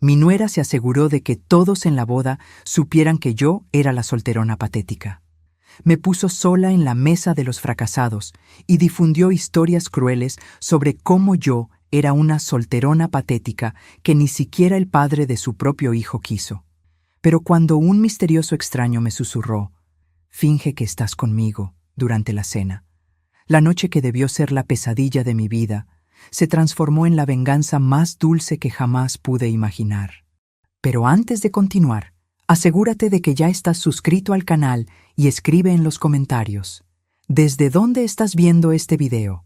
Mi nuera se aseguró de que todos en la boda supieran que yo era la solterona patética. Me puso sola en la mesa de los fracasados y difundió historias crueles sobre cómo yo era una solterona patética que ni siquiera el padre de su propio hijo quiso. Pero cuando un misterioso extraño me susurró, «Finge que estás conmigo», durante la cena, la noche que debió ser la pesadilla de mi vida, se transformó en la venganza más dulce que jamás pude imaginar. Pero antes de continuar, asegúrate de que ya estás suscrito al canal y escribe en los comentarios ¿desde dónde estás viendo este video?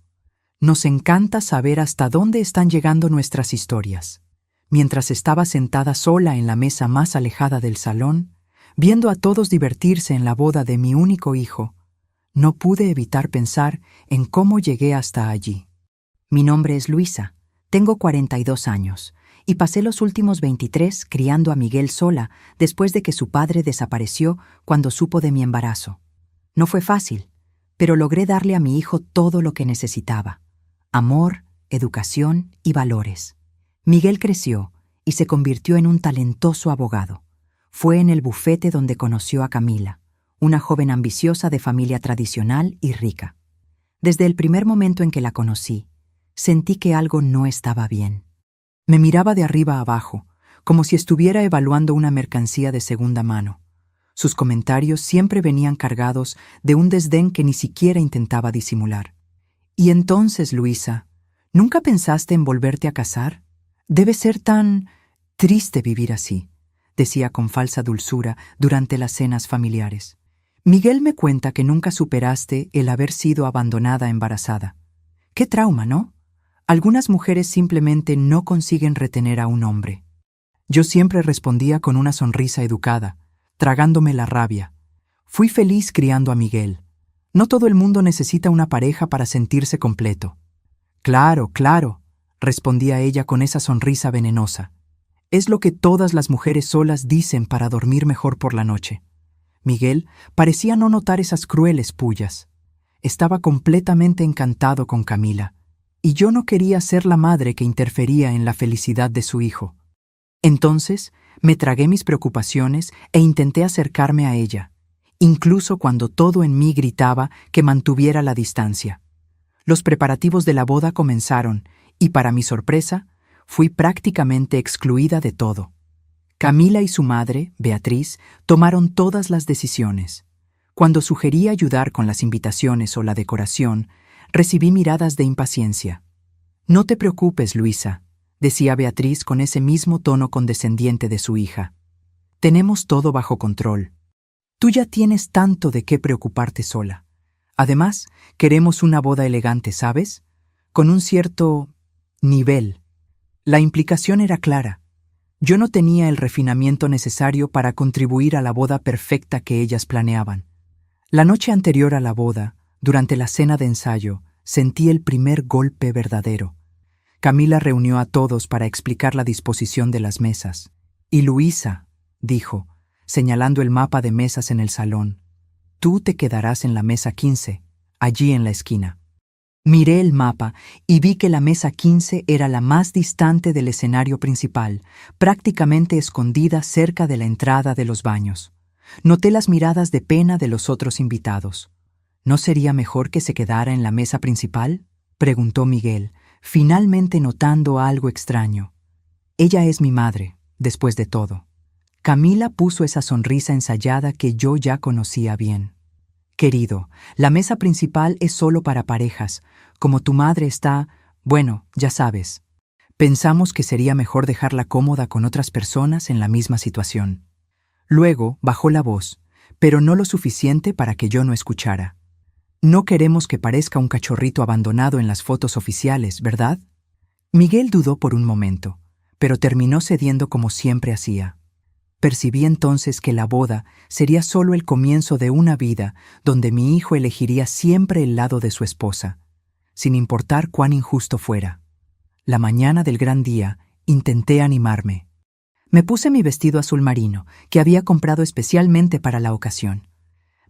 Nos encanta saber hasta dónde están llegando nuestras historias. Mientras estaba sentada sola en la mesa más alejada del salón, viendo a todos divertirse en la boda de mi único hijo, no pude evitar pensar en cómo llegué hasta allí. Mi nombre es Luisa, tengo 42 años y pasé los últimos 23 criando a Miguel sola después de que su padre desapareció cuando supo de mi embarazo. No fue fácil, pero logré darle a mi hijo todo lo que necesitaba: amor, educación y valores. Miguel creció y se convirtió en un talentoso abogado. Fue en el bufete donde conoció a Camila, una joven ambiciosa de familia tradicional y rica. Desde el primer momento en que la conocí, sentí que algo no estaba bien. Me miraba de arriba a abajo, como si estuviera evaluando una mercancía de segunda mano. Sus comentarios siempre venían cargados de un desdén que ni siquiera intentaba disimular. «Y entonces, Luisa, ¿nunca pensaste en volverte a casar? Debe ser tan triste vivir así», decía con falsa dulzura durante las cenas familiares. «Miguel me cuenta que nunca superaste el haber sido abandonada embarazada. ¡Qué trauma!, ¿no? Algunas mujeres simplemente no consiguen retener a un hombre». Yo siempre respondía con una sonrisa educada, tragándome la rabia. Fui feliz criando a Miguel. No todo el mundo necesita una pareja para sentirse completo. «Claro, claro», respondía ella con esa sonrisa venenosa. «Es lo que todas las mujeres solas dicen para dormir mejor por la noche». Miguel parecía no notar esas crueles pullas. Estaba completamente encantado con Camila, y yo no quería ser la madre que interfería en la felicidad de su hijo. Entonces me tragué mis preocupaciones e intenté acercarme a ella, incluso cuando todo en mí gritaba que mantuviera la distancia. Los preparativos de la boda comenzaron y, para mi sorpresa, fui prácticamente excluida de todo. Camila y su madre, Beatriz, tomaron todas las decisiones. Cuando sugerí ayudar con las invitaciones o la decoración, recibí miradas de impaciencia. «No te preocupes, Luisa», decía Beatriz con ese mismo tono condescendiente de su hija. «Tenemos todo bajo control. Tú ya tienes tanto de qué preocuparte sola. Además, queremos una boda elegante, ¿sabes? Con un cierto nivel». La implicación era clara. Yo no tenía el refinamiento necesario para contribuir a la boda perfecta que ellas planeaban. La noche anterior a la boda, durante la cena de ensayo, sentí el primer golpe verdadero. Camila reunió a todos para explicar la disposición de las mesas. «Y Luisa», dijo, señalando el mapa de mesas en el salón, «tú te quedarás en la mesa 15, allí en la esquina». Miré el mapa y vi que la mesa 15 era la más distante del escenario principal, prácticamente escondida cerca de la entrada de los baños. Noté las miradas de pena de los otros invitados. «¿No sería mejor que se quedara en la mesa principal?», preguntó Miguel, finalmente notando algo extraño. «Ella es mi madre, después de todo». Camila puso esa sonrisa ensayada que yo ya conocía bien. «Querido, la mesa principal es solo para parejas. Como tu madre está, bueno, ya sabes. Pensamos que sería mejor dejarla cómoda con otras personas en la misma situación». Luego bajó la voz, pero no lo suficiente para que yo no escuchara. «No queremos que parezca un cachorrito abandonado en las fotos oficiales, ¿verdad?». Miguel dudó por un momento, pero terminó cediendo como siempre hacía. Percibí entonces que la boda sería solo el comienzo de una vida donde mi hijo elegiría siempre el lado de su esposa, sin importar cuán injusto fuera. La mañana del gran día intenté animarme. Me puse mi vestido azul marino, que había comprado especialmente para la ocasión.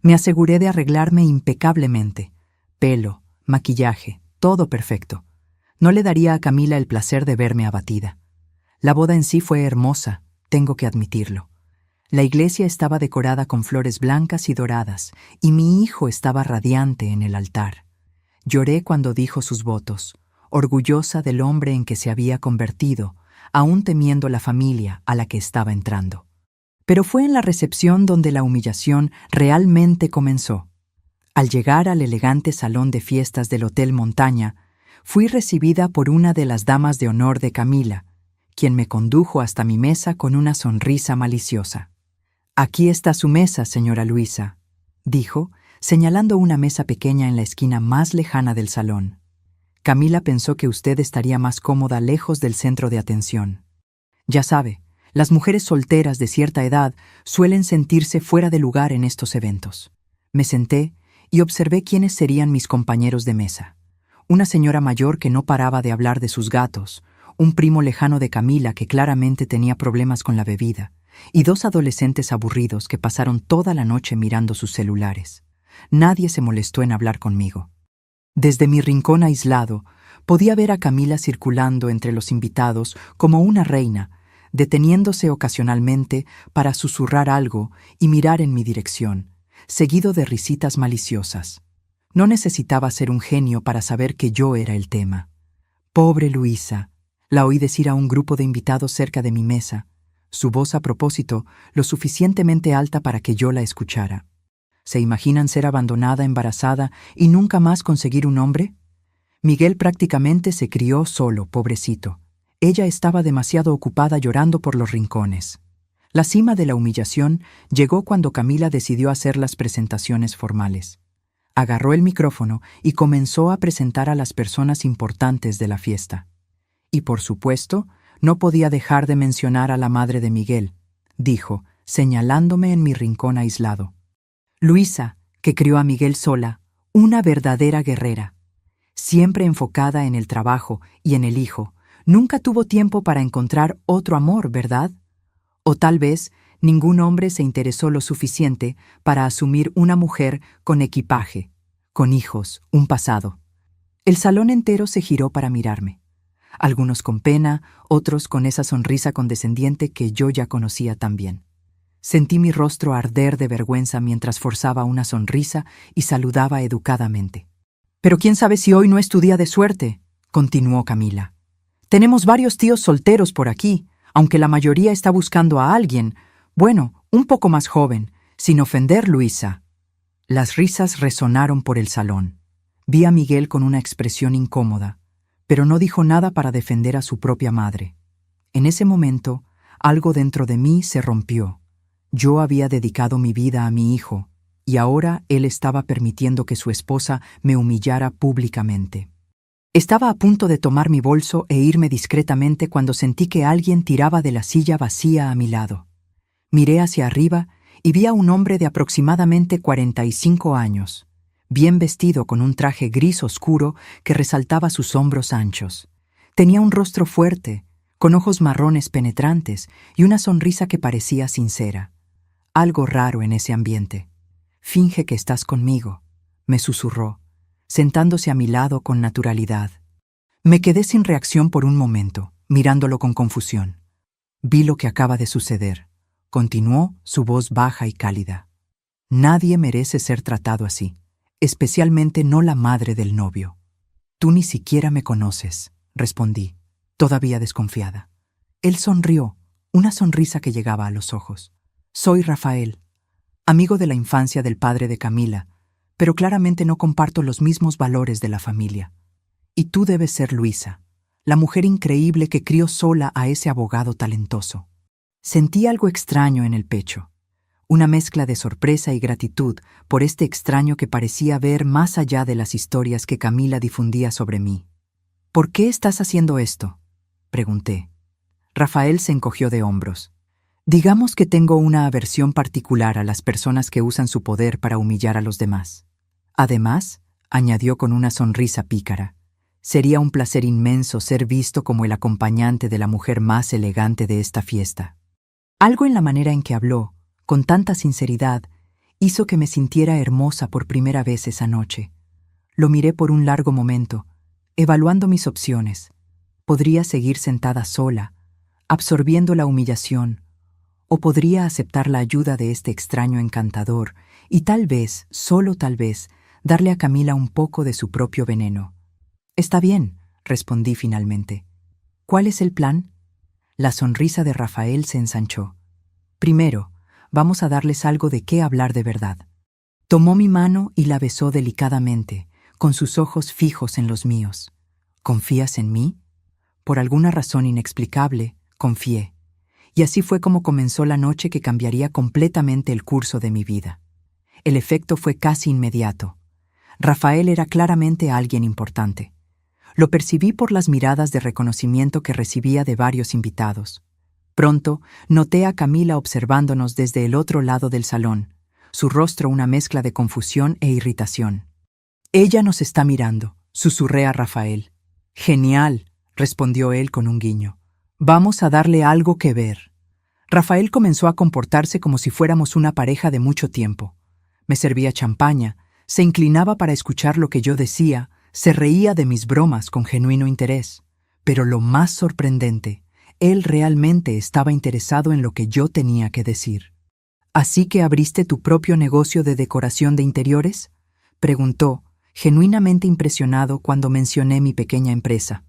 Me aseguré de arreglarme impecablemente. Pelo, maquillaje, todo perfecto. No le daría a Camila el placer de verme abatida. La boda en sí fue hermosa, tengo que admitirlo. La iglesia estaba decorada con flores blancas y doradas, y mi hijo estaba radiante en el altar. Lloré cuando dijo sus votos, orgullosa del hombre en que se había convertido, aún temiendo la familia a la que estaba entrando. Pero fue en la recepción donde la humillación realmente comenzó. Al llegar al elegante salón de fiestas del Hotel Montaña, fui recibida por una de las damas de honor de Camila, quien me condujo hasta mi mesa con una sonrisa maliciosa. «Aquí está su mesa, señora Luisa», dijo, señalando una mesa pequeña en la esquina más lejana del salón. «Camila pensó que usted estaría más cómoda lejos del centro de atención. Ya sabe, las mujeres solteras de cierta edad suelen sentirse fuera de lugar en estos eventos». Me senté y observé quiénes serían mis compañeros de mesa. Una señora mayor que no paraba de hablar de sus gatos, un primo lejano de Camila que claramente tenía problemas con la bebida, y dos adolescentes aburridos que pasaron toda la noche mirando sus celulares. Nadie se molestó en hablar conmigo. Desde mi rincón aislado, podía ver a Camila circulando entre los invitados como una reina, deteniéndose ocasionalmente para susurrar algo y mirar en mi dirección, seguido de risitas maliciosas. No necesitaba ser un genio para saber que yo era el tema. «Pobre Luisa», la oí decir a un grupo de invitados cerca de mi mesa, su voz a propósito lo suficientemente alta para que yo la escuchara. ¿Se imaginan ser abandonada, embarazada y nunca más conseguir un hombre? Miguel prácticamente se crió solo, pobrecito. Ella estaba demasiado ocupada llorando por los rincones. La cima de la humillación llegó cuando Camila decidió hacer las presentaciones formales. Agarró el micrófono y comenzó a presentar a las personas importantes de la fiesta. Y por supuesto, no podía dejar de mencionar a la madre de Miguel, dijo, señalándome en mi rincón aislado. Luisa, que crió a Miguel sola, una verdadera guerrera. Siempre enfocada en el trabajo y en el hijo, nunca tuvo tiempo para encontrar otro amor, ¿verdad? O tal vez ningún hombre se interesó lo suficiente para asumir una mujer con equipaje, con hijos, un pasado. El salón entero se giró para mirarme. Algunos con pena, otros con esa sonrisa condescendiente que yo ya conocía tan bien. Sentí mi rostro arder de vergüenza mientras forzaba una sonrisa y saludaba educadamente. «Pero quién sabe si hoy no es tu día de suerte», continuó Camila. «Tenemos varios tíos solteros por aquí, aunque la mayoría está buscando a alguien, bueno, un poco más joven, sin ofender, Luisa». Las risas resonaron por el salón. Vi a Miguel con una expresión incómoda, pero no dijo nada para defender a su propia madre. En ese momento, algo dentro de mí se rompió. Yo había dedicado mi vida a mi hijo, y ahora él estaba permitiendo que su esposa me humillara públicamente. Estaba a punto de tomar mi bolso e irme discretamente cuando sentí que alguien tiraba de la silla vacía a mi lado. Miré hacia arriba y vi a un hombre de aproximadamente 45 años, bien vestido con un traje gris oscuro que resaltaba sus hombros anchos. Tenía un rostro fuerte, con ojos marrones penetrantes y una sonrisa que parecía sincera. Algo raro en ese ambiente. «Finge que estás conmigo», me susurró, sentándose a mi lado con naturalidad. Me quedé sin reacción por un momento, mirándolo con confusión. «Vi lo que acaba de suceder», continuó su voz baja y cálida. «Nadie merece ser tratado así, especialmente no la madre del novio». «Tú ni siquiera me conoces», respondí, todavía desconfiada. Él sonrió, una sonrisa que llegaba a los ojos. «Soy Rafael, amigo de la infancia del padre de Camila, pero claramente no comparto los mismos valores de la familia. Y tú debes ser Luisa, la mujer increíble que crió sola a ese abogado talentoso». Sentí algo extraño en el pecho, una mezcla de sorpresa y gratitud por este extraño que parecía ver más allá de las historias que Camila difundía sobre mí. «¿Por qué estás haciendo esto?», pregunté. Rafael se encogió de hombros. «Digamos que tengo una aversión particular a las personas que usan su poder para humillar a los demás. Además», añadió con una sonrisa pícara, «sería un placer inmenso ser visto como el acompañante de la mujer más elegante de esta fiesta». Algo en la manera en que habló, con tanta sinceridad, hizo que me sintiera hermosa por primera vez esa noche. Lo miré por un largo momento, evaluando mis opciones. Podría seguir sentada sola, absorbiendo la humillación, o podría aceptar la ayuda de este extraño encantador y tal vez, solo tal vez, darle a Camila un poco de su propio veneno. «Está bien», respondí finalmente. «¿Cuál es el plan?» La sonrisa de Rafael se ensanchó. «Primero, vamos a darles algo de qué hablar de verdad». Tomó mi mano y la besó delicadamente, con sus ojos fijos en los míos. «¿Confías en mí?» Por alguna razón inexplicable, confié. Y así fue como comenzó la noche que cambiaría completamente el curso de mi vida. El efecto fue casi inmediato. Rafael era claramente alguien importante. Lo percibí por las miradas de reconocimiento que recibía de varios invitados. Pronto noté a Camila observándonos desde el otro lado del salón, su rostro una mezcla de confusión e irritación. «Ella nos está mirando», susurré a Rafael. «Genial», respondió él con un guiño. «Vamos a darle algo que ver». Rafael comenzó a comportarse como si fuéramos una pareja de mucho tiempo. Me servía champaña, se inclinaba para escuchar lo que yo decía, se reía de mis bromas con genuino interés. Pero lo más sorprendente, él realmente estaba interesado en lo que yo tenía que decir. «¿Así que abriste tu propio negocio de decoración de interiores?», preguntó, genuinamente impresionado cuando mencioné mi pequeña empresa.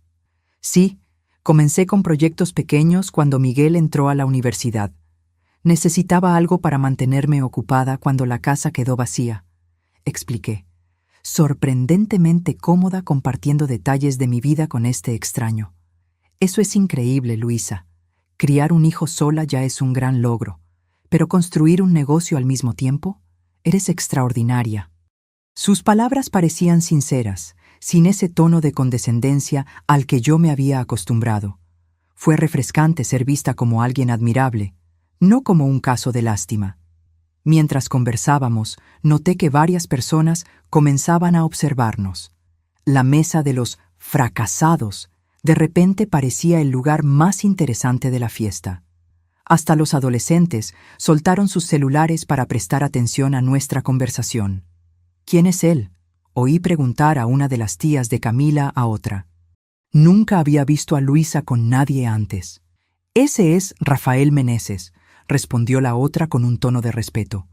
«Sí, comencé con proyectos pequeños cuando Miguel entró a la universidad. Necesitaba algo para mantenerme ocupada cuando la casa quedó vacía», expliqué, sorprendentemente cómoda compartiendo detalles de mi vida con este extraño. «Eso es increíble, Luisa. Criar un hijo sola ya es un gran logro, pero construir un negocio al mismo tiempo, eres extraordinaria». Sus palabras parecían sinceras, sin ese tono de condescendencia al que yo me había acostumbrado. Fue refrescante ser vista como alguien admirable, no como un caso de lástima. Mientras conversábamos, noté que varias personas comenzaban a observarnos. La mesa de los fracasados de repente parecía el lugar más interesante de la fiesta. Hasta los adolescentes soltaron sus celulares para prestar atención a nuestra conversación. «¿Quién es él?», oí preguntar a una de las tías de Camila a otra. Nunca había visto a Luisa con nadie antes. «Ese es Rafael Meneses», respondió la otra con un tono de respeto.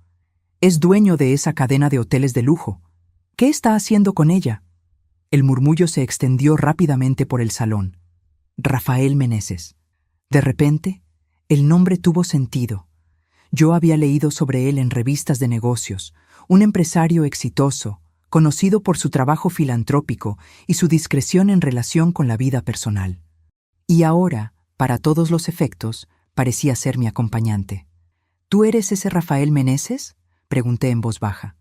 «Es dueño de esa cadena de hoteles de lujo. ¿Qué está haciendo con ella?». El murmullo se extendió rápidamente por el salón. Rafael Meneses. De repente, el nombre tuvo sentido. Yo había leído sobre él en revistas de negocios, un empresario exitoso, conocido por su trabajo filantrópico y su discreción en relación con la vida personal. Y ahora, para todos los efectos, parecía ser mi acompañante. «¿Tú eres ese Rafael Meneses?», pregunté en voz baja.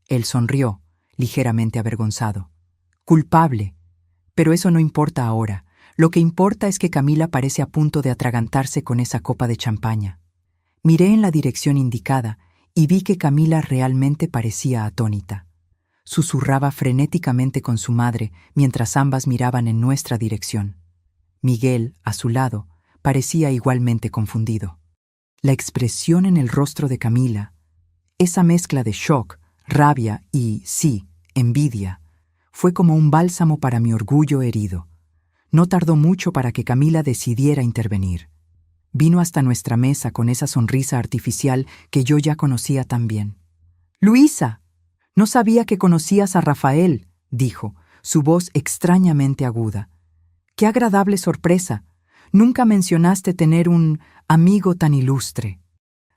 Él sonrió, ligeramente avergonzado. «Culpable. Pero eso no importa ahora. Lo que importa es que Camila parece a punto de atragantarse con esa copa de champaña». Miré en la dirección indicada y vi que Camila realmente parecía atónita. Susurraba frenéticamente con su madre mientras ambas miraban en nuestra dirección. Miguel, a su lado, parecía igualmente confundido. La expresión en el rostro de Camila, esa mezcla de shock, rabia y, sí, envidia, fue como un bálsamo para mi orgullo herido. No tardó mucho para que Camila decidiera intervenir. Vino hasta nuestra mesa con esa sonrisa artificial que yo ya conocía tan bien. «Luisa, no sabía que conocías a Rafael», dijo, su voz extrañamente aguda. «Qué agradable sorpresa. Nunca mencionaste tener un amigo tan ilustre».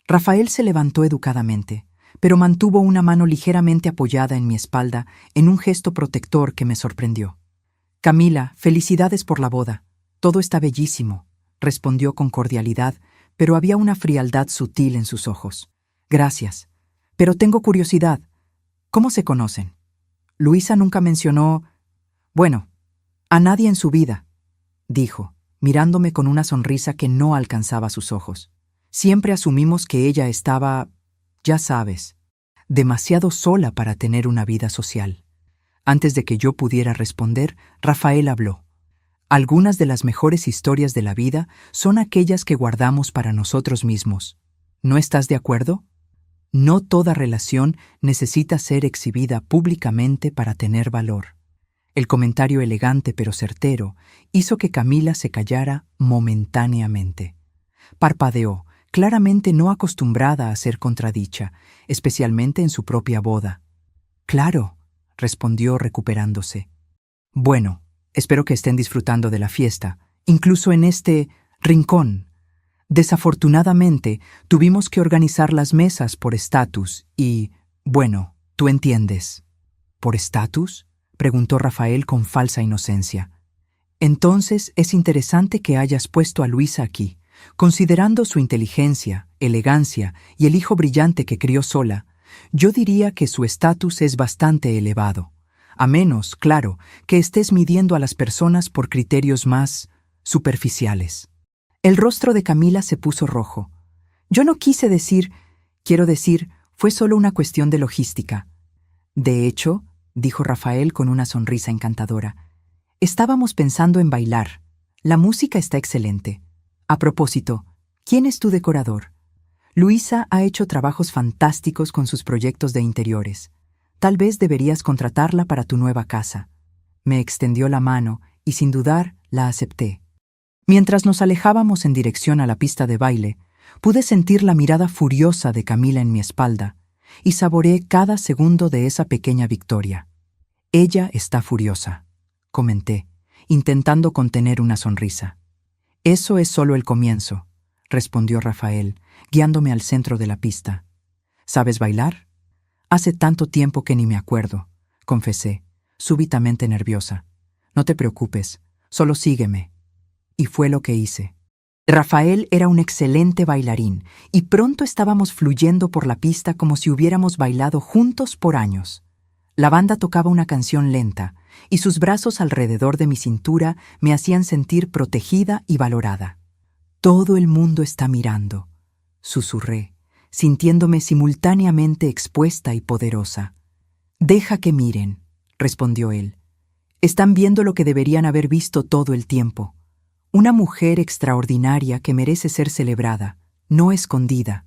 Rafael se levantó educadamente, pero mantuvo una mano ligeramente apoyada en mi espalda en un gesto protector que me sorprendió. «Camila, felicidades por la boda. Todo está bellísimo», respondió con cordialidad, pero había una frialdad sutil en sus ojos. «Gracias. Pero tengo curiosidad. ¿Cómo se conocen?». «Luisa nunca mencionó... bueno, a nadie en su vida», dijo, mirándome con una sonrisa que no alcanzaba sus ojos. «Siempre asumimos que ella estaba, ya sabes, demasiado sola para tener una vida social». Antes de que yo pudiera responder, Rafael habló. «Algunas de las mejores historias de la vida son aquellas que guardamos para nosotros mismos. ¿No estás de acuerdo? No toda relación necesita ser exhibida públicamente para tener valor». El comentario elegante pero certero hizo que Camila se callara momentáneamente. Parpadeó, claramente no acostumbrada a ser contradicha, especialmente en su propia boda. «Claro», respondió recuperándose. «Bueno, espero que estén disfrutando de la fiesta, incluso en este rincón. Desafortunadamente, tuvimos que organizar las mesas por estatus y, bueno, tú entiendes». «¿Por estatus?», preguntó Rafael con falsa inocencia. «Entonces es interesante que hayas puesto a Luisa aquí. Considerando su inteligencia, elegancia y el hijo brillante que crió sola, yo diría que su estatus es bastante elevado, a menos, claro, que estés midiendo a las personas por criterios más superficiales». El rostro de Camila se puso rojo. «Yo no quise decir, quiero decir, fue solo una cuestión de logística». «De hecho», dijo Rafael con una sonrisa encantadora, «estábamos pensando en bailar. La música está excelente. A propósito, ¿quién es tu decorador? Luisa ha hecho trabajos fantásticos con sus proyectos de interiores. Tal vez deberías contratarla para tu nueva casa». Me extendió la mano y sin dudar la acepté. Mientras nos alejábamos en dirección a la pista de baile, pude sentir la mirada furiosa de Camila en mi espalda y saboreé cada segundo de esa pequeña victoria. «Ella está furiosa», comenté, intentando contener una sonrisa. «Eso es solo el comienzo», respondió Rafael, guiándome al centro de la pista. «¿Sabes bailar?» «Hace tanto tiempo que ni me acuerdo», confesé, súbitamente nerviosa. «No te preocupes, solo sígueme». Y fue lo que hice. Rafael era un excelente bailarín y pronto estábamos fluyendo por la pista como si hubiéramos bailado juntos por años. La banda tocaba una canción lenta y sus brazos alrededor de mi cintura me hacían sentir protegida y valorada. «Todo el mundo está mirando», susurré, sintiéndome simultáneamente expuesta y poderosa. «Deja que miren», respondió él. «Están viendo lo que deberían haber visto todo el tiempo. Una mujer extraordinaria que merece ser celebrada, no escondida».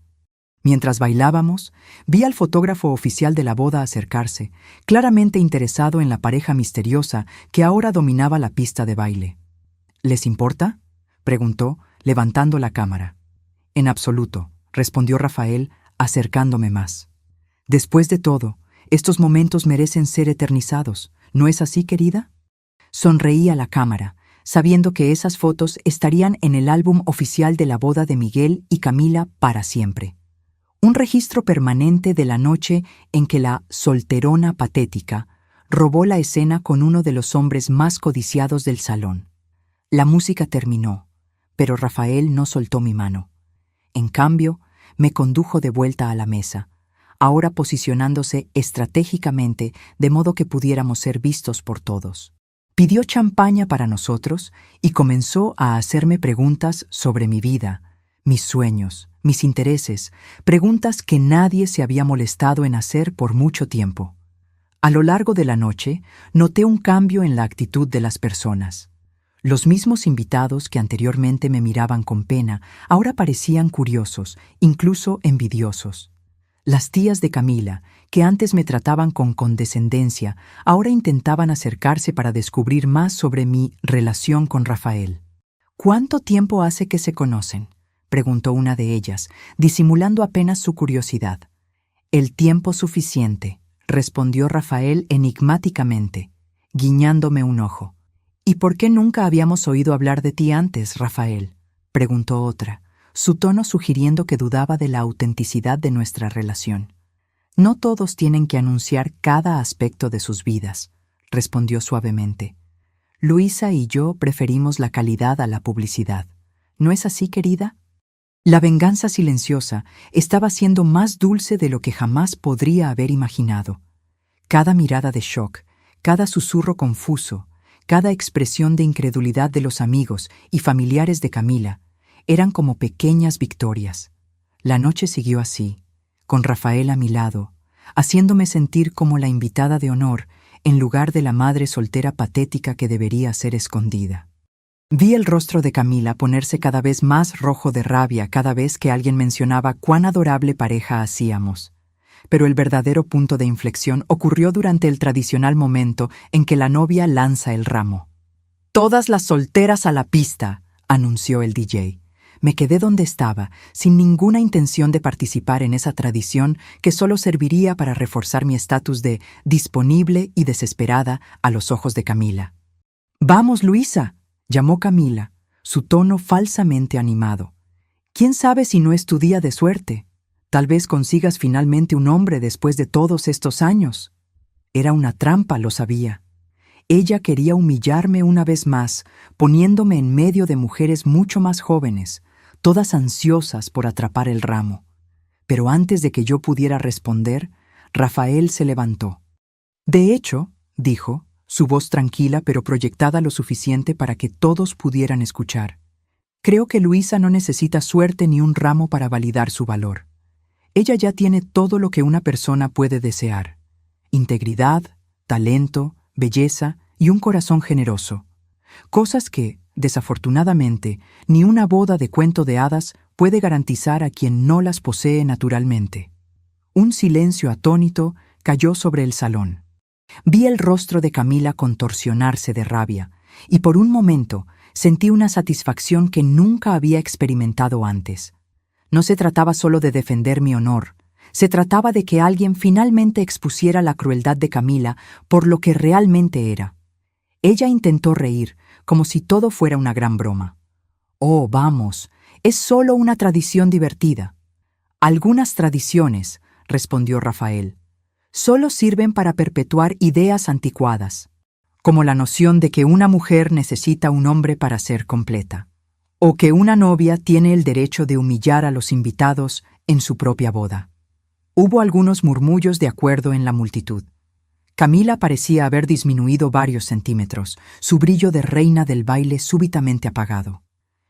Mientras bailábamos, vi al fotógrafo oficial de la boda acercarse, claramente interesado en la pareja misteriosa que ahora dominaba la pista de baile. «¿Les importa?», preguntó, levantando la cámara. «En absoluto», respondió Rafael, acercándome más. «Después de todo, estos momentos merecen ser eternizados, ¿no es así, querida?». Sonreí a la cámara, sabiendo que esas fotos estarían en el álbum oficial de la boda de Miguel y Camila para siempre. Un registro permanente de la noche en que la solterona patética robó la escena con uno de los hombres más codiciados del salón. La música terminó, pero Rafael no soltó mi mano. En cambio, me condujo de vuelta a la mesa, ahora posicionándose estratégicamente de modo que pudiéramos ser vistos por todos. Pidió champaña para nosotros y comenzó a hacerme preguntas sobre mi vida, mis sueños, mis intereses, preguntas que nadie se había molestado en hacer por mucho tiempo. A lo largo de la noche, noté un cambio en la actitud de las personas. Los mismos invitados que anteriormente me miraban con pena, ahora parecían curiosos, incluso envidiosos. Las tías de Camila, que antes me trataban con condescendencia, ahora intentaban acercarse para descubrir más sobre mi relación con Rafael. «¿Cuánto tiempo hace que se conocen?», preguntó una de ellas, disimulando apenas su curiosidad. «El tiempo suficiente», respondió Rafael enigmáticamente, guiñándome un ojo. «¿Y por qué nunca habíamos oído hablar de ti antes, Rafael?», preguntó otra, su tono sugiriendo que dudaba de la autenticidad de nuestra relación. «No todos tienen que anunciar cada aspecto de sus vidas», respondió suavemente. «Luisa y yo preferimos la calidad a la publicidad. ¿No es así, querida?». La venganza silenciosa estaba siendo más dulce de lo que jamás podría haber imaginado. Cada mirada de shock, cada susurro confuso, cada expresión de incredulidad de los amigos y familiares de Camila eran como pequeñas victorias. La noche siguió así, con Rafael a mi lado, haciéndome sentir como la invitada de honor en lugar de la madre soltera patética que debería ser escondida. Vi el rostro de Camila ponerse cada vez más rojo de rabia cada vez que alguien mencionaba cuán adorable pareja hacíamos. Pero el verdadero punto de inflexión ocurrió durante el tradicional momento en que la novia lanza el ramo. «Todas las solteras a la pista», anunció el DJ. Me quedé donde estaba, sin ninguna intención de participar en esa tradición que solo serviría para reforzar mi estatus de disponible y desesperada a los ojos de Camila. «¡Vamos, Luisa!», llamó Camila, su tono falsamente animado. «¿Quién sabe si no es tu día de suerte? Tal vez consigas finalmente un hombre después de todos estos años». Era una trampa, lo sabía. Ella quería humillarme una vez más, poniéndome en medio de mujeres mucho más jóvenes, todas ansiosas por atrapar el ramo. Pero antes de que yo pudiera responder, Rafael se levantó. «De hecho», dijo, su voz tranquila pero proyectada lo suficiente para que todos pudieran escuchar, «creo que Luisa no necesita suerte ni un ramo para validar su valor. Ella ya tiene todo lo que una persona puede desear: integridad, talento, belleza y un corazón generoso. Cosas que, desafortunadamente, ni una boda de cuento de hadas puede garantizar a quien no las posee naturalmente». Un silencio atónito cayó sobre el salón. Vi el rostro de Camila contorsionarse de rabia, y por un momento sentí una satisfacción que nunca había experimentado antes. No se trataba solo de defender mi honor, se trataba de que alguien finalmente expusiera la crueldad de Camila por lo que realmente era. Ella intentó reír, como si todo fuera una gran broma. «Oh, vamos, es solo una tradición divertida». «Algunas tradiciones», respondió Rafael, «solo sirven para perpetuar ideas anticuadas, como la noción de que una mujer necesita un hombre para ser completa, o que una novia tiene el derecho de humillar a los invitados en su propia boda». Hubo algunos murmullos de acuerdo en la multitud. Camila parecía haber disminuido varios centímetros, su brillo de reina del baile súbitamente apagado.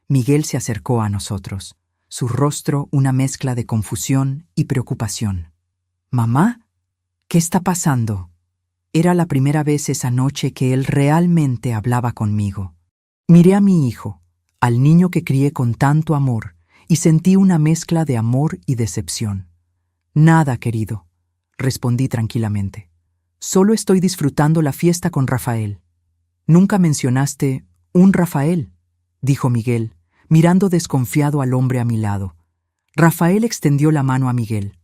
Miguel se acercó a nosotros, su rostro una mezcla de confusión y preocupación. «¿Mamá? ¿Qué está pasando?». Era la primera vez esa noche que él realmente hablaba conmigo. Miré a mi hijo, al niño que crié con tanto amor, y sentí una mezcla de amor y decepción. «Nada, querido», respondí tranquilamente. «Solo estoy disfrutando la fiesta con Rafael». «Nunca mencionaste un Rafael», dijo Miguel, mirando desconfiado al hombre a mi lado. Rafael extendió la mano a Miguel.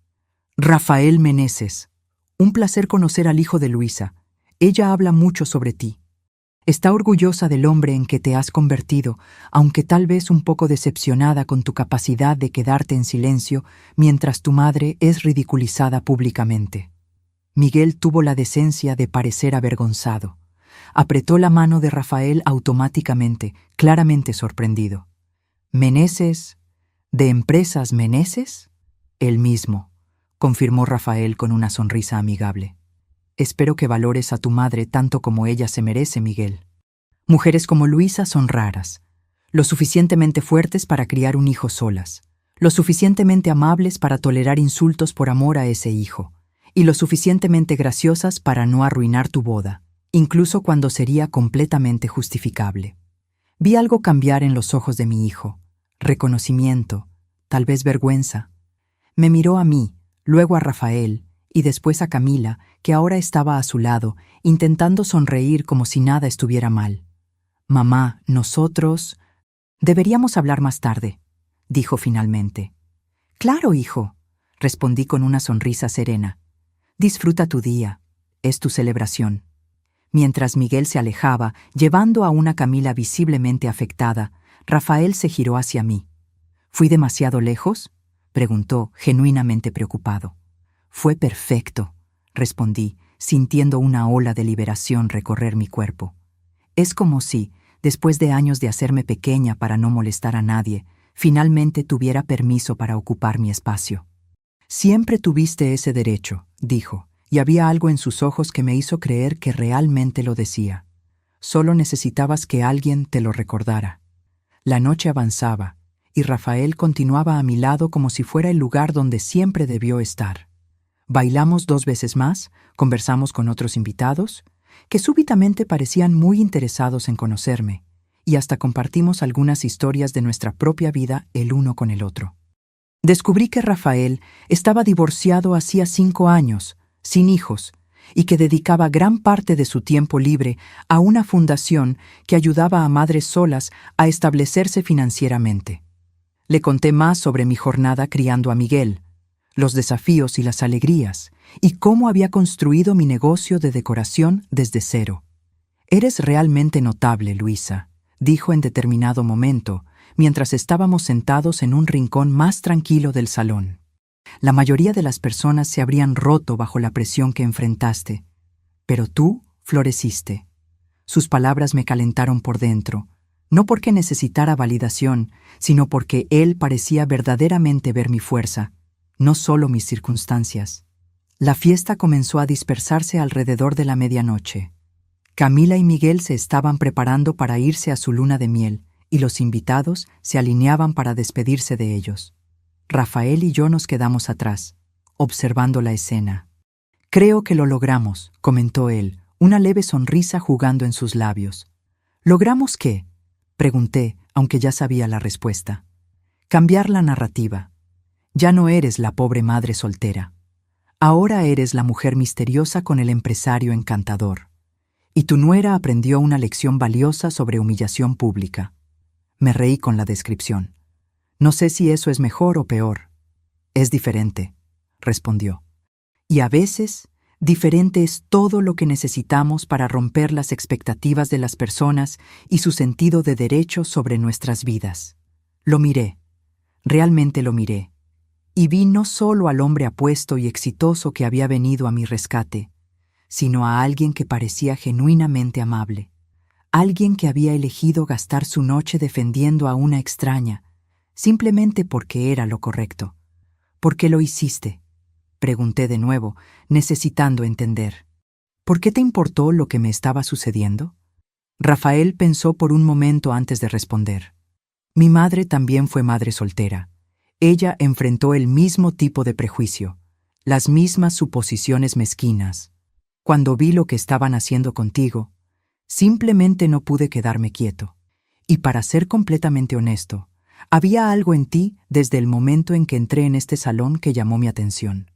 «Rafael Meneses. Un placer conocer al hijo de Luisa. Ella habla mucho sobre ti. Está orgullosa del hombre en que te has convertido, aunque tal vez un poco decepcionada con tu capacidad de quedarte en silencio mientras tu madre es ridiculizada públicamente». Miguel tuvo la decencia de parecer avergonzado. Apretó la mano de Rafael automáticamente, claramente sorprendido. «¿Meneses? ¿De Empresas Meneses?» «El mismo», confirmó Rafael con una sonrisa amigable. «Espero que valores a tu madre tanto como ella se merece, Miguel. Mujeres como Luisa son raras, lo suficientemente fuertes para criar un hijo solas, lo suficientemente amables para tolerar insultos por amor a ese hijo, y lo suficientemente graciosas para no arruinar tu boda, incluso cuando sería completamente justificable». Vi algo cambiar en los ojos de mi hijo, reconocimiento, tal vez vergüenza. Me miró a mí, luego a Rafael, y después a Camila, que ahora estaba a su lado, intentando sonreír como si nada estuviera mal. «Mamá, nosotros deberíamos hablar más tarde», dijo finalmente. «Claro, hijo», respondí con una sonrisa serena. «Disfruta tu día, es tu celebración». Mientras Miguel se alejaba, llevando a una Camila visiblemente afectada, Rafael se giró hacia mí. «¿Fui demasiado lejos?», preguntó, genuinamente preocupado. «Fue perfecto», respondí, sintiendo una ola de liberación recorrer mi cuerpo. Es como si, después de años de hacerme pequeña para no molestar a nadie, finalmente tuviera permiso para ocupar mi espacio. «Siempre tuviste ese derecho», dijo, y había algo en sus ojos que me hizo creer que realmente lo decía. Solo necesitabas que alguien te lo recordara. La noche avanzaba, y Rafael continuaba a mi lado como si fuera el lugar donde siempre debió estar. Bailamos 2 veces más, conversamos con otros invitados, que súbitamente parecían muy interesados en conocerme, y hasta compartimos algunas historias de nuestra propia vida el uno con el otro. Descubrí que Rafael estaba divorciado hacía 5 años, sin hijos, y que dedicaba gran parte de su tiempo libre a una fundación que ayudaba a madres solas a establecerse financieramente. Le conté más sobre mi jornada criando a Miguel, los desafíos y las alegrías, y cómo había construido mi negocio de decoración desde cero. «Eres realmente notable, Luisa», dijo en determinado momento, mientras estábamos sentados en un rincón más tranquilo del salón. «La mayoría de las personas se habrían roto bajo la presión que enfrentaste, pero tú floreciste». Sus palabras me calentaron por dentro, no porque necesitara validación, sino porque él parecía verdaderamente ver mi fuerza, no solo mis circunstancias. La fiesta comenzó a dispersarse alrededor de la medianoche. Camila y Miguel se estaban preparando para irse a su luna de miel, y los invitados se alineaban para despedirse de ellos. Rafael y yo nos quedamos atrás, observando la escena. «Creo que lo logramos», comentó él, una leve sonrisa jugando en sus labios. «¿Logramos qué?», pregunté, aunque ya sabía la respuesta. «Cambiar la narrativa. Ya no eres la pobre madre soltera. Ahora eres la mujer misteriosa con el empresario encantador. Y tu nuera aprendió una lección valiosa sobre humillación pública». Me reí con la descripción. «No sé si eso es mejor o peor». «Es diferente», respondió. «Y a veces, diferente es todo lo que necesitamos para romper las expectativas de las personas y su sentido de derecho sobre nuestras vidas». Lo miré, realmente lo miré, y vi no solo al hombre apuesto y exitoso que había venido a mi rescate, sino a alguien que parecía genuinamente amable, alguien que había elegido gastar su noche defendiendo a una extraña, simplemente porque era lo correcto. «¿Por qué lo hiciste?», pregunté de nuevo, necesitando entender. «¿Por qué te importó lo que me estaba sucediendo?». Rafael pensó por un momento antes de responder. «Mi madre también fue madre soltera. Ella enfrentó el mismo tipo de prejuicio, las mismas suposiciones mezquinas. Cuando vi lo que estaban haciendo contigo, simplemente no pude quedarme quieto. Y para ser completamente honesto, había algo en ti desde el momento en que entré en este salón que llamó mi atención.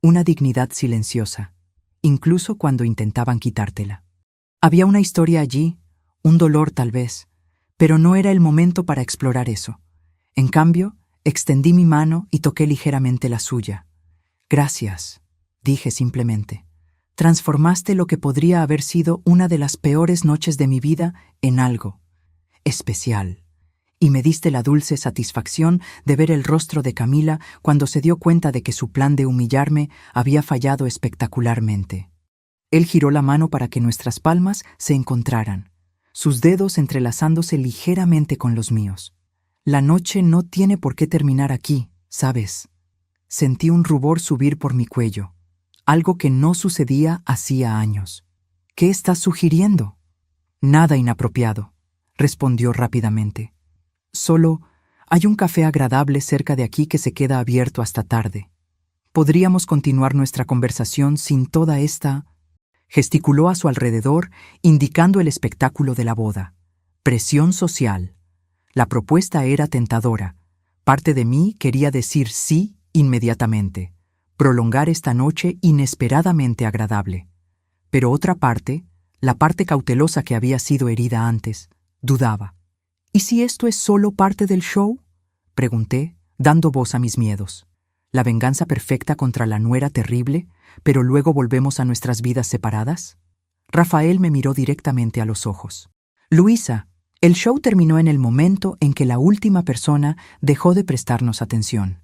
Una dignidad silenciosa, incluso cuando intentaban quitártela. Había una historia allí, un dolor tal vez, pero no era el momento para explorar eso. En cambio, extendí mi mano y toqué ligeramente la suya. «Gracias», dije simplemente. «Transformaste lo que podría haber sido una de las peores noches de mi vida en algo especial». Y me diste la dulce satisfacción de ver el rostro de Camila cuando se dio cuenta de que su plan de humillarme había fallado espectacularmente. Él giró la mano para que nuestras palmas se encontraran, sus dedos entrelazándose ligeramente con los míos. «La noche no tiene por qué terminar aquí, ¿sabes?». Sentí un rubor subir por mi cuello, algo que no sucedía hacía años. «¿Qué estás sugiriendo?». «Nada inapropiado», respondió rápidamente. «Solo hay un café agradable cerca de aquí que se queda abierto hasta tarde. Podríamos continuar nuestra conversación sin toda esta...». Gesticuló a su alrededor, indicando el espectáculo de la boda. Presión social. La propuesta era tentadora. Parte de mí quería decir sí inmediatamente, prolongar esta noche inesperadamente agradable. Pero otra parte, la parte cautelosa que había sido herida antes, dudaba. «¿Y si esto es solo parte del show?», pregunté, dando voz a mis miedos. «¿La venganza perfecta contra la nuera terrible, pero luego volvemos a nuestras vidas separadas?». Rafael me miró directamente a los ojos. «Luisa, el show terminó en el momento en que la última persona dejó de prestarnos atención.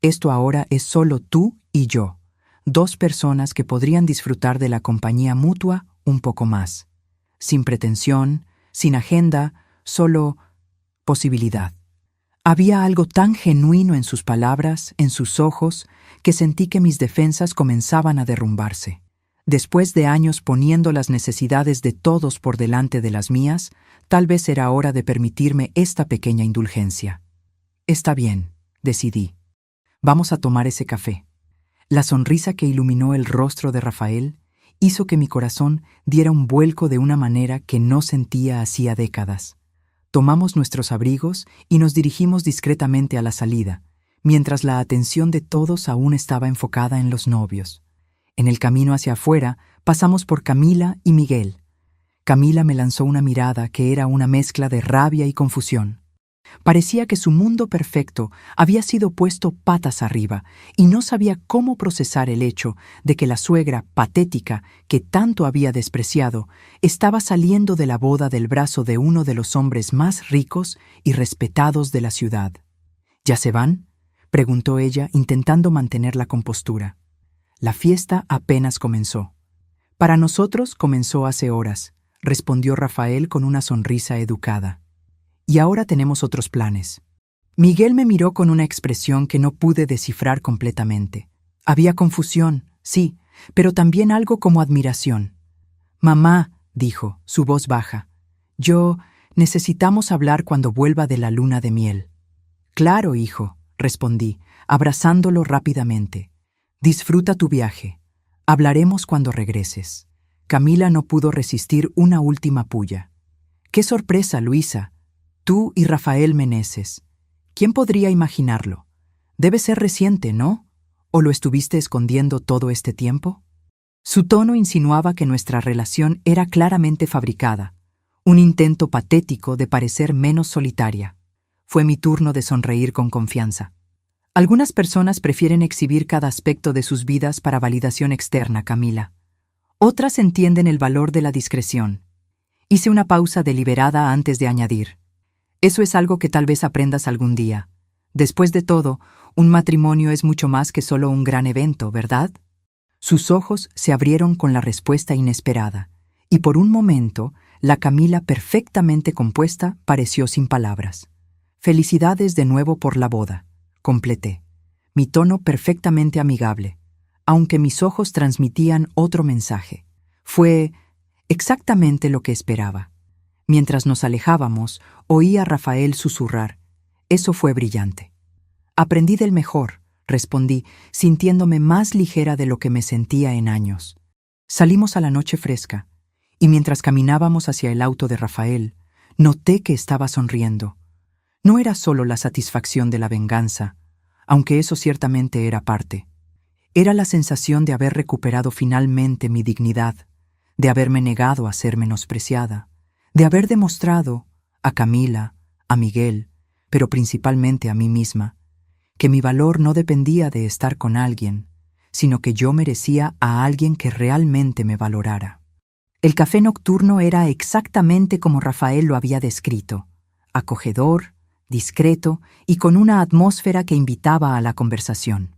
Esto ahora es solo tú y yo, dos personas que podrían disfrutar de la compañía mutua un poco más. Sin pretensión, sin agenda, solo posibilidad». Había algo tan genuino en sus palabras, en sus ojos, que sentí que mis defensas comenzaban a derrumbarse. Después de años poniendo las necesidades de todos por delante de las mías, tal vez era hora de permitirme esta pequeña indulgencia. «Está bien», decidí. «Vamos a tomar ese café». La sonrisa que iluminó el rostro de Rafael hizo que mi corazón diera un vuelco de una manera que no sentía hacía décadas. Tomamos nuestros abrigos y nos dirigimos discretamente a la salida, mientras la atención de todos aún estaba enfocada en los novios. En el camino hacia afuera, pasamos por Camila y Miguel. Camila me lanzó una mirada que era una mezcla de rabia y confusión. Parecía que su mundo perfecto había sido puesto patas arriba y no sabía cómo procesar el hecho de que la suegra patética que tanto había despreciado estaba saliendo de la boda del brazo de uno de los hombres más ricos y respetados de la ciudad. ¿Ya se van?, preguntó ella, intentando mantener la compostura. La fiesta apenas comenzó. Para nosotros comenzó hace horas, respondió Rafael con una sonrisa educada. Y ahora tenemos otros planes. Miguel me miró con una expresión que no pude descifrar completamente. Había confusión, sí, pero también algo como admiración. Mamá, dijo, su voz baja, necesitamos hablar cuando vuelva de la luna de miel. Claro, hijo, respondí, abrazándolo rápidamente. Disfruta tu viaje. Hablaremos cuando regreses. Camila no pudo resistir una última pulla. ¡Qué sorpresa, Luisa! Tú y Rafael Meneses. ¿Quién podría imaginarlo? Debe ser reciente, ¿no? ¿O lo estuviste escondiendo todo este tiempo? Su tono insinuaba que nuestra relación era claramente fabricada, un intento patético de parecer menos solitaria. Fue mi turno de sonreír con confianza. Algunas personas prefieren exhibir cada aspecto de sus vidas para validación externa, Camila. Otras entienden el valor de la discreción. Hice una pausa deliberada antes de añadir. Eso es algo que tal vez aprendas algún día. Después de todo, un matrimonio es mucho más que solo un gran evento, ¿verdad? Sus ojos se abrieron con la respuesta inesperada, y por un momento, la Camila perfectamente compuesta pareció sin palabras. Felicidades de nuevo por la boda, completé. Mi tono perfectamente amigable, aunque mis ojos transmitían otro mensaje. Fue exactamente lo que esperaba. Mientras nos alejábamos, oí a Rafael susurrar. Eso fue brillante. Aprendí del mejor, respondí, sintiéndome más ligera de lo que me sentía en años. Salimos a la noche fresca, y mientras caminábamos hacia el auto de Rafael, noté que estaba sonriendo. No era solo la satisfacción de la venganza, aunque eso ciertamente era parte. Era la sensación de haber recuperado finalmente mi dignidad, de haberme negado a ser menospreciada, de haber demostrado a Camila, a Miguel, pero principalmente a mí misma, que mi valor no dependía de estar con alguien, sino que yo merecía a alguien que realmente me valorara. El café nocturno era exactamente como Rafael lo había descrito, acogedor, discreto y con una atmósfera que invitaba a la conversación.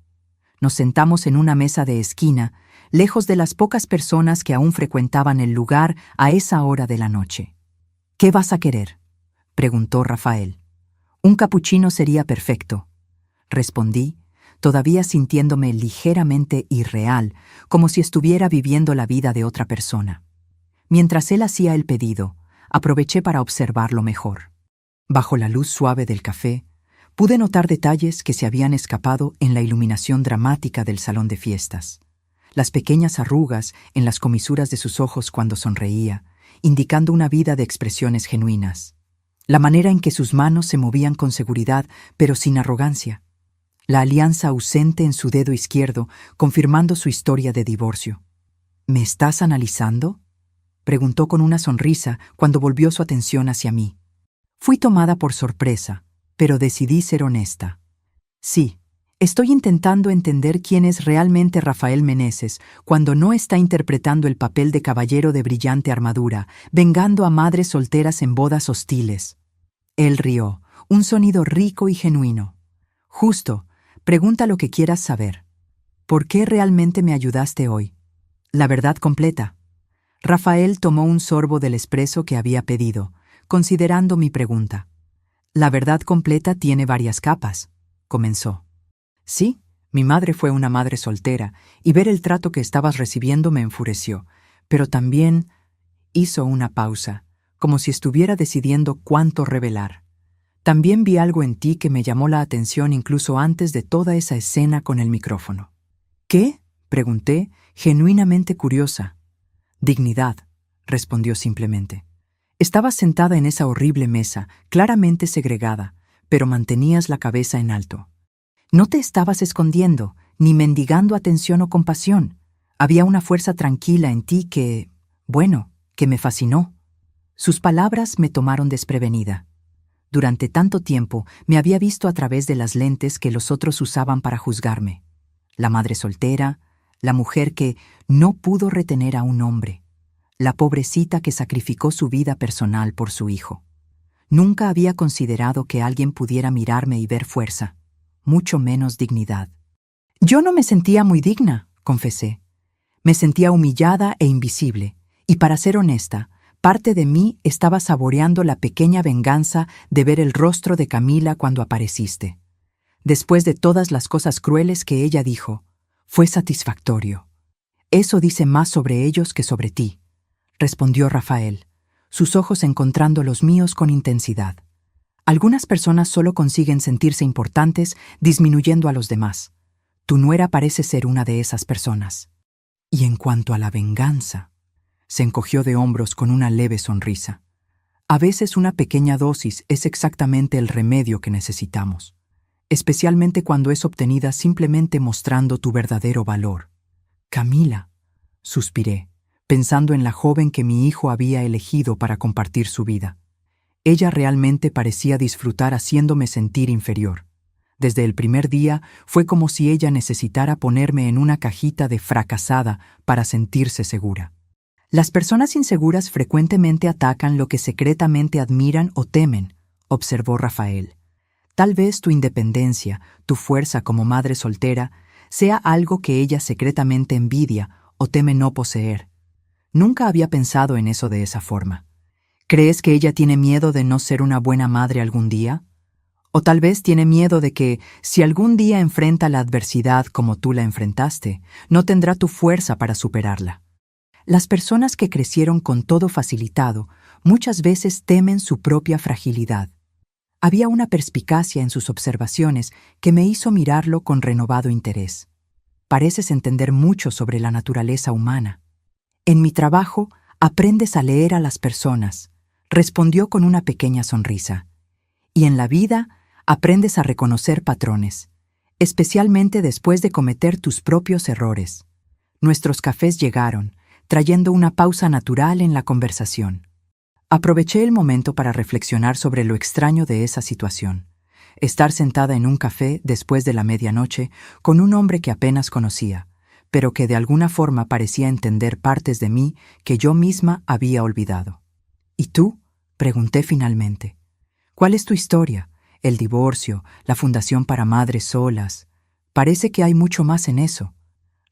Nos sentamos en una mesa de esquina, lejos de las pocas personas que aún frecuentaban el lugar a esa hora de la noche. ¿Qué vas a querer?, preguntó Rafael. Un capuchino sería perfecto, respondí, todavía sintiéndome ligeramente irreal, como si estuviera viviendo la vida de otra persona. Mientras él hacía el pedido, aproveché para observarlo mejor. Bajo la luz suave del café, pude notar detalles que se habían escapado en la iluminación dramática del salón de fiestas. Las pequeñas arrugas en las comisuras de sus ojos cuando sonreía, indicando una vida de expresiones genuinas. La manera en que sus manos se movían con seguridad, pero sin arrogancia. La alianza ausente en su dedo izquierdo, confirmando su historia de divorcio. ¿Me estás analizando?, preguntó con una sonrisa cuando volvió su atención hacia mí. Fui tomada por sorpresa, pero decidí ser honesta. Sí, estoy intentando entender quién es realmente Rafael Meneses cuando no está interpretando el papel de caballero de brillante armadura, vengando a madres solteras en bodas hostiles. Él rió, un sonido rico y genuino. Justo, pregunta lo que quieras saber. ¿Por qué realmente me ayudaste hoy? La verdad completa. Rafael tomó un sorbo del espresso que había pedido, considerando mi pregunta. La verdad completa tiene varias capas, comenzó. Sí, mi madre fue una madre soltera, y ver el trato que estabas recibiendo me enfureció, pero también hizo una pausa, como si estuviera decidiendo cuánto revelar. También vi algo en ti que me llamó la atención incluso antes de toda esa escena con el micrófono. ¿Qué?, pregunté, genuinamente curiosa. Dignidad, respondió simplemente. Estabas sentada en esa horrible mesa, claramente segregada, pero mantenías la cabeza en alto. No te estabas escondiendo, ni mendigando atención o compasión. Había una fuerza tranquila en ti que me fascinó. Sus palabras me tomaron desprevenida. Durante tanto tiempo me había visto a través de las lentes que los otros usaban para juzgarme. La madre soltera, la mujer que no pudo retener a un hombre, la pobrecita que sacrificó su vida personal por su hijo. Nunca había considerado que alguien pudiera mirarme y ver fuerza, mucho menos dignidad. Yo no me sentía muy digna, confesé. Me sentía humillada e invisible, y para ser honesta, parte de mí estaba saboreando la pequeña venganza de ver el rostro de Camila cuando apareciste. Después de todas las cosas crueles que ella dijo, fue satisfactorio. Eso dice más sobre ellos que sobre ti, respondió Rafael, sus ojos encontrando los míos con intensidad. Algunas personas solo consiguen sentirse importantes disminuyendo a los demás. Tu nuera parece ser una de esas personas. Y en cuanto a la venganza, se encogió de hombros con una leve sonrisa. A veces una pequeña dosis es exactamente el remedio que necesitamos, especialmente cuando es obtenida simplemente mostrando tu verdadero valor. Camila, suspiré, pensando en la joven que mi hijo había elegido para compartir su vida. Ella realmente parecía disfrutar haciéndome sentir inferior. Desde el primer día fue como si ella necesitara ponerme en una cajita de fracasada para sentirse segura. Las personas inseguras frecuentemente atacan lo que secretamente admiran o temen, observó Rafael. Tal vez tu independencia, tu fuerza como madre soltera, sea algo que ella secretamente envidia o teme no poseer. Nunca había pensado en eso de esa forma. ¿Crees que ella tiene miedo de no ser una buena madre algún día? O tal vez tiene miedo de que, si algún día enfrenta la adversidad como tú la enfrentaste, no tendrá tu fuerza para superarla. Las personas que crecieron con todo facilitado muchas veces temen su propia fragilidad. Había una perspicacia en sus observaciones que me hizo mirarlo con renovado interés. Pareces entender mucho sobre la naturaleza humana. En mi trabajo, aprendes a leer a las personas, respondió con una pequeña sonrisa. Y en la vida, aprendes a reconocer patrones, especialmente después de cometer tus propios errores. Nuestros cafés llegaron, trayendo una pausa natural en la conversación. Aproveché el momento para reflexionar sobre lo extraño de esa situación. Estar sentada en un café después de la medianoche con un hombre que apenas conocía, pero que de alguna forma parecía entender partes de mí que yo misma había olvidado. ¿Y tú?, pregunté finalmente. ¿Cuál es tu historia? El divorcio, la fundación para madres solas. Parece que hay mucho más en eso.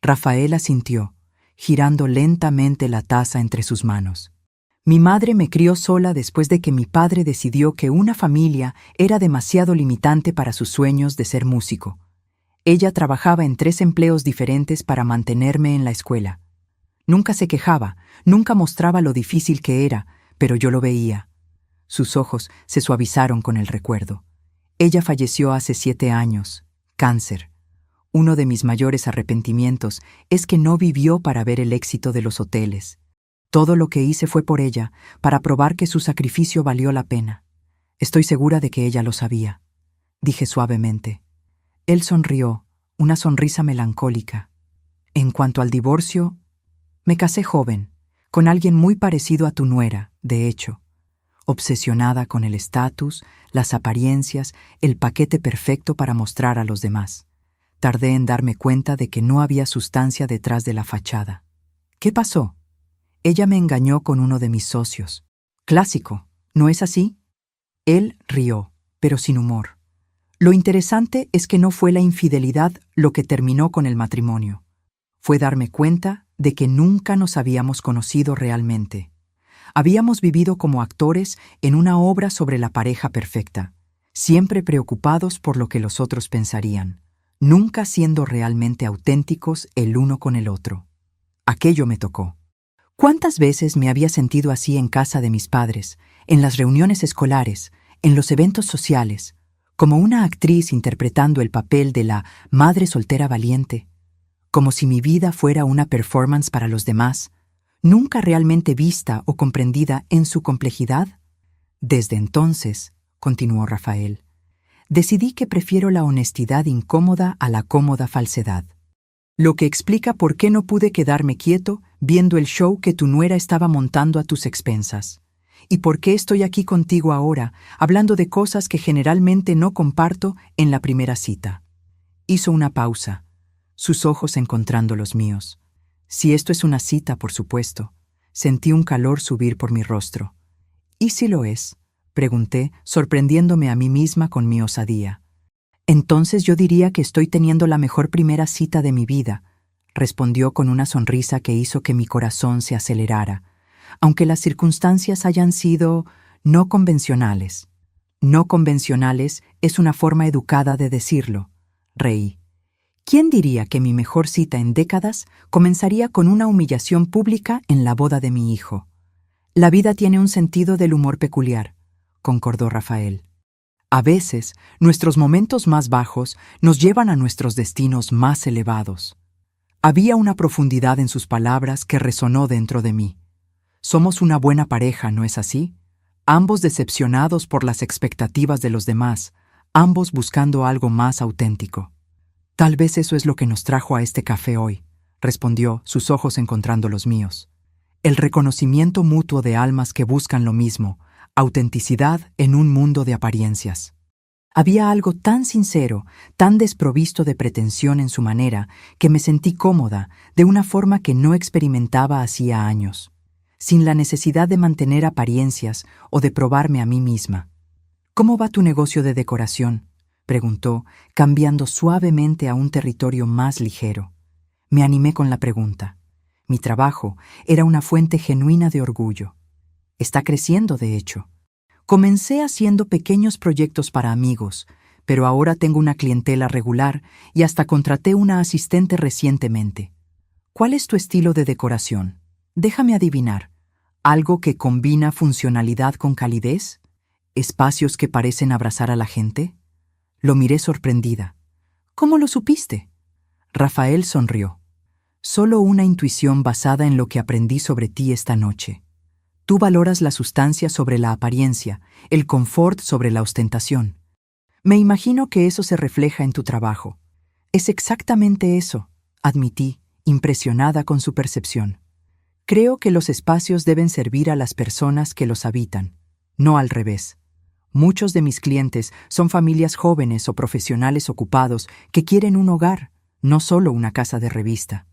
Rafael asintió, girando lentamente la taza entre sus manos. Mi madre me crió sola después de que mi padre decidió que una familia era demasiado limitante para sus sueños de ser músico. Ella trabajaba en 3 empleos diferentes para mantenerme en la escuela. Nunca se quejaba, nunca mostraba lo difícil que era, pero yo lo veía. Sus ojos se suavizaron con el recuerdo. Ella falleció hace 7 años, cáncer. Uno de mis mayores arrepentimientos es que no vivió para ver el éxito de los hoteles. Todo lo que hice fue por ella, para probar que su sacrificio valió la pena. Estoy segura de que ella lo sabía, dije suavemente. Él sonrió, una sonrisa melancólica. En cuanto al divorcio, me casé joven, con alguien muy parecido a tu nuera, de hecho. Obsesionada con el estatus, las apariencias, el paquete perfecto para mostrar a los demás. Tardé en darme cuenta de que no había sustancia detrás de la fachada. ¿Qué pasó? Ella me engañó con uno de mis socios. Clásico, ¿no es así? Él rió, pero sin humor. Lo interesante es que no fue la infidelidad lo que terminó con el matrimonio. Fue darme cuenta de que nunca nos habíamos conocido realmente. Habíamos vivido como actores en una obra sobre la pareja perfecta, siempre preocupados por lo que los otros pensarían, nunca siendo realmente auténticos el uno con el otro. Aquello me tocó. ¿Cuántas veces me había sentido así en casa de mis padres, en las reuniones escolares, en los eventos sociales, como una actriz interpretando el papel de la madre soltera valiente, como si mi vida fuera una performance para los demás, nunca realmente vista o comprendida en su complejidad? Desde entonces, continuó Rafael, decidí que prefiero la honestidad incómoda a la cómoda falsedad. Lo que explica por qué no pude quedarme quieto viendo el show que tu nuera estaba montando a tus expensas. ¿Y por qué estoy aquí contigo ahora, hablando de cosas que generalmente no comparto en la primera cita? Hizo una pausa, sus ojos encontrando los míos. Si esto es una cita, por supuesto. Sentí un calor subir por mi rostro. ¿Y si lo es?, pregunté, sorprendiéndome a mí misma con mi osadía. Entonces yo diría que estoy teniendo la mejor primera cita de mi vida, respondió con una sonrisa que hizo que mi corazón se acelerara, aunque las circunstancias hayan sido no convencionales. No convencionales es una forma educada de decirlo. Reí. ¿Quién diría que mi mejor cita en décadas comenzaría con una humillación pública en la boda de mi hijo? La vida tiene un sentido del humor peculiar, concordó Rafael. A veces, nuestros momentos más bajos nos llevan a nuestros destinos más elevados. Había una profundidad en sus palabras que resonó dentro de mí. Somos una buena pareja, ¿no es así? Ambos decepcionados por las expectativas de los demás, ambos buscando algo más auténtico. Tal vez eso es lo que nos trajo a este café hoy, respondió, sus ojos encontrando los míos. El reconocimiento mutuo de almas que buscan lo mismo, autenticidad en un mundo de apariencias. Había algo tan sincero, tan desprovisto de pretensión en su manera, que me sentí cómoda, de una forma que no experimentaba hacía años, sin la necesidad de mantener apariencias o de probarme a mí misma. ¿Cómo va tu negocio de decoración?, preguntó, cambiando suavemente a un territorio más ligero. Me animé con la pregunta. Mi trabajo era una fuente genuina de orgullo. Está creciendo, de hecho. Comencé haciendo pequeños proyectos para amigos, pero ahora tengo una clientela regular y hasta contraté una asistente recientemente. ¿Cuál es tu estilo de decoración? Déjame adivinar. ¿Algo que combina funcionalidad con calidez? ¿Espacios que parecen abrazar a la gente? Lo miré sorprendida. ¿Cómo lo supiste? Rafael sonrió. Solo una intuición basada en lo que aprendí sobre ti esta noche. Tú valoras la sustancia sobre la apariencia, el confort sobre la ostentación. Me imagino que eso se refleja en tu trabajo. Es exactamente eso, admití, impresionada con su percepción. Creo que los espacios deben servir a las personas que los habitan, no al revés. Muchos de mis clientes son familias jóvenes o profesionales ocupados que quieren un hogar, no solo una casa de revista.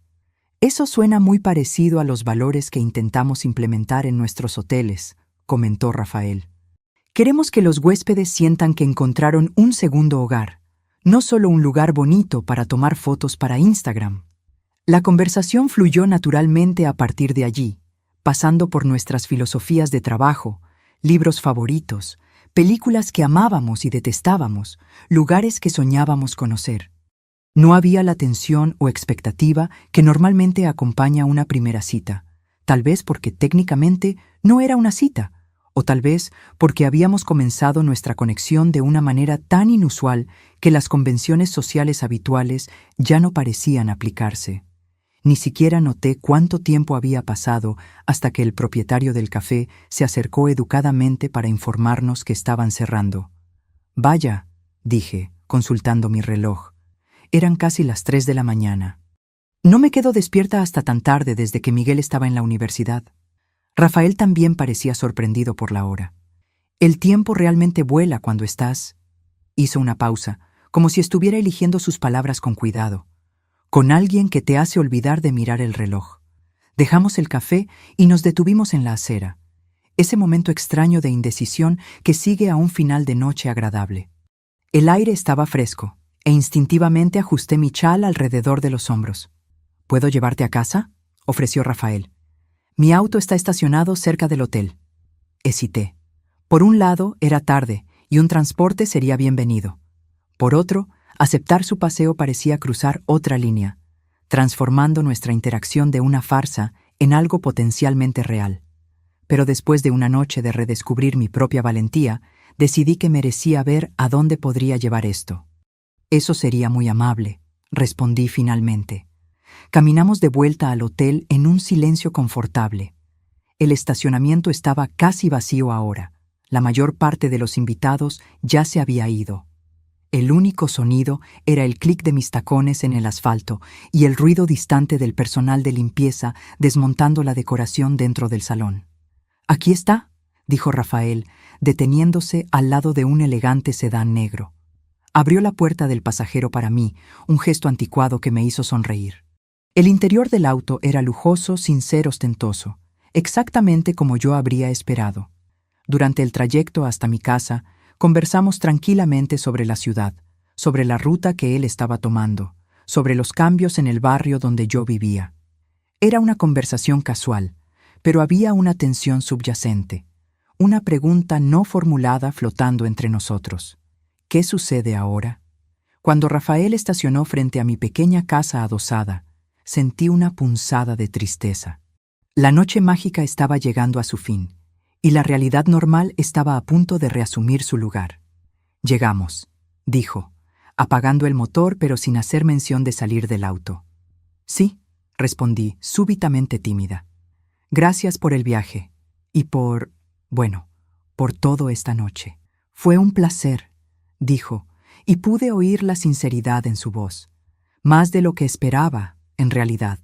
Eso suena muy parecido a los valores que intentamos implementar en nuestros hoteles, comentó Rafael. Queremos que los huéspedes sientan que encontraron un segundo hogar, no solo un lugar bonito para tomar fotos para Instagram. La conversación fluyó naturalmente a partir de allí, pasando por nuestras filosofías de trabajo, libros favoritos, películas que amábamos y detestábamos, lugares que soñábamos conocer. No había la tensión o expectativa que normalmente acompaña una primera cita, tal vez porque técnicamente no era una cita, o tal vez porque habíamos comenzado nuestra conexión de una manera tan inusual que las convenciones sociales habituales ya no parecían aplicarse. Ni siquiera noté cuánto tiempo había pasado hasta que el propietario del café se acercó educadamente para informarnos que estaban cerrando. «Vaya», dije, consultando mi reloj. Eran casi las 3 de la mañana. No me quedo despierta hasta tan tarde desde que Miguel estaba en la universidad. Rafael también parecía sorprendido por la hora. El tiempo realmente vuela cuando estás... Hizo una pausa, como si estuviera eligiendo sus palabras con cuidado. Con alguien que te hace olvidar de mirar el reloj. Dejamos el café y nos detuvimos en la acera. Ese momento extraño de indecisión que sigue a un final de noche agradable. El aire estaba fresco, e instintivamente ajusté mi chal alrededor de los hombros. «¿Puedo llevarte a casa?», ofreció Rafael. «Mi auto está estacionado cerca del hotel». Hesité. Por un lado, era tarde, y un transporte sería bienvenido. Por otro, aceptar su paseo parecía cruzar otra línea, transformando nuestra interacción de una farsa en algo potencialmente real. Pero después de una noche de redescubrir mi propia valentía, decidí que merecía ver a dónde podría llevar esto. «Eso sería muy amable», respondí finalmente. Caminamos de vuelta al hotel en un silencio confortable. El estacionamiento estaba casi vacío ahora. La mayor parte de los invitados ya se había ido. El único sonido era el clic de mis tacones en el asfalto y el ruido distante del personal de limpieza desmontando la decoración dentro del salón. «Aquí está», dijo Rafael, deteniéndose al lado de un elegante sedán negro. Abrió la puerta del pasajero para mí, un gesto anticuado que me hizo sonreír. El interior del auto era lujoso sin ser ostentoso, exactamente como yo habría esperado. Durante el trayecto hasta mi casa, conversamos tranquilamente sobre la ciudad, sobre la ruta que él estaba tomando, sobre los cambios en el barrio donde yo vivía. Era una conversación casual, pero había una tensión subyacente, una pregunta no formulada flotando entre nosotros. ¿Qué sucede ahora? Cuando Rafael estacionó frente a mi pequeña casa adosada, sentí una punzada de tristeza. La noche mágica estaba llegando a su fin, y la realidad normal estaba a punto de reasumir su lugar. «Llegamos», dijo, apagando el motor pero sin hacer mención de salir del auto. «Sí», respondí, súbitamente tímida. «Gracias por el viaje, y por todo esta noche. Fue un placer», dijo, y pude oír la sinceridad en su voz, más de lo que esperaba, en realidad.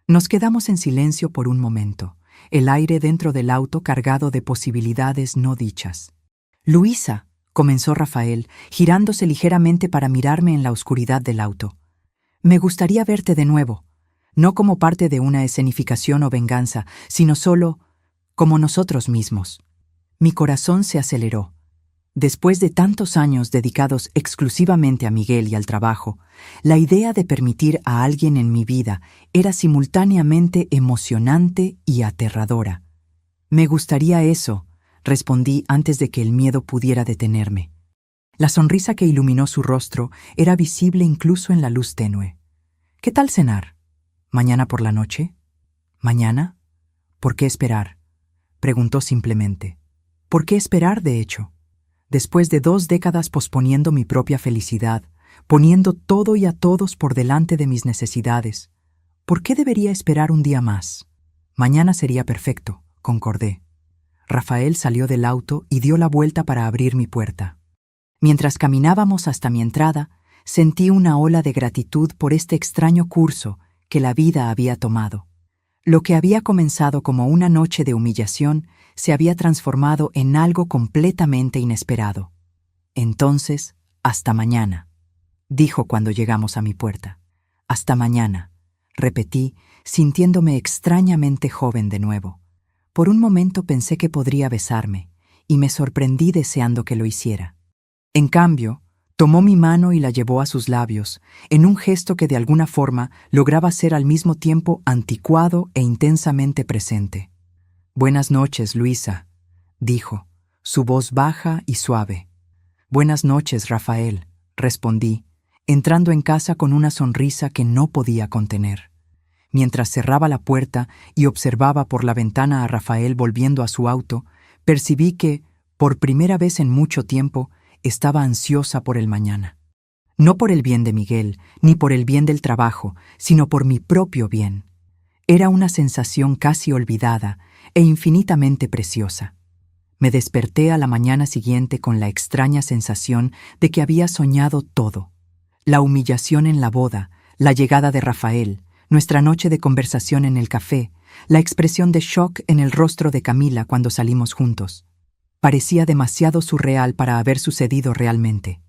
Nos quedamos en silencio por un momento, el aire dentro del auto cargado de posibilidades no dichas. «Luisa», comenzó Rafael, girándose ligeramente para mirarme en la oscuridad del auto. «Me gustaría verte de nuevo, no como parte de una escenificación o venganza, sino solo como nosotros mismos». Mi corazón se aceleró. Después de tantos años dedicados exclusivamente a Miguel y al trabajo, la idea de permitir a alguien en mi vida era simultáneamente emocionante y aterradora. «Me gustaría eso», respondí antes de que el miedo pudiera detenerme. La sonrisa que iluminó su rostro era visible incluso en la luz tenue. «¿Qué tal cenar? ¿Mañana por la noche? ¿Mañana? ¿Por qué esperar?», preguntó simplemente. ¿Por qué esperar, de hecho? Después de 2 décadas posponiendo mi propia felicidad, poniendo todo y a todos por delante de mis necesidades, ¿por qué debería esperar un día más? «Mañana sería perfecto», concordé. Rafael salió del auto y dio la vuelta para abrir mi puerta. Mientras caminábamos hasta mi entrada, sentí una ola de gratitud por este extraño curso que la vida había tomado. Lo que había comenzado como una noche de humillación se había transformado en algo completamente inesperado. «Entonces, hasta mañana», dijo cuando llegamos a mi puerta. «Hasta mañana», repetí, sintiéndome extrañamente joven de nuevo. Por un momento pensé que podría besarme, y me sorprendí deseando que lo hiciera. En cambio, tomó mi mano y la llevó a sus labios, en un gesto que de alguna forma lograba ser al mismo tiempo anticuado e intensamente presente. «Buenas noches, Luisa», dijo, su voz baja y suave. «Buenas noches, Rafael», respondí, entrando en casa con una sonrisa que no podía contener. Mientras cerraba la puerta y observaba por la ventana a Rafael volviendo a su auto, percibí que, por primera vez en mucho tiempo, estaba ansiosa por el mañana. No por el bien de Miguel, ni por el bien del trabajo, sino por mi propio bien. Era una sensación casi olvidada e infinitamente preciosa. Me desperté a la mañana siguiente con la extraña sensación de que había soñado todo. La humillación en la boda, la llegada de Rafael, nuestra noche de conversación en el café, la expresión de shock en el rostro de Camila cuando salimos juntos. Parecía demasiado surreal para haber sucedido realmente.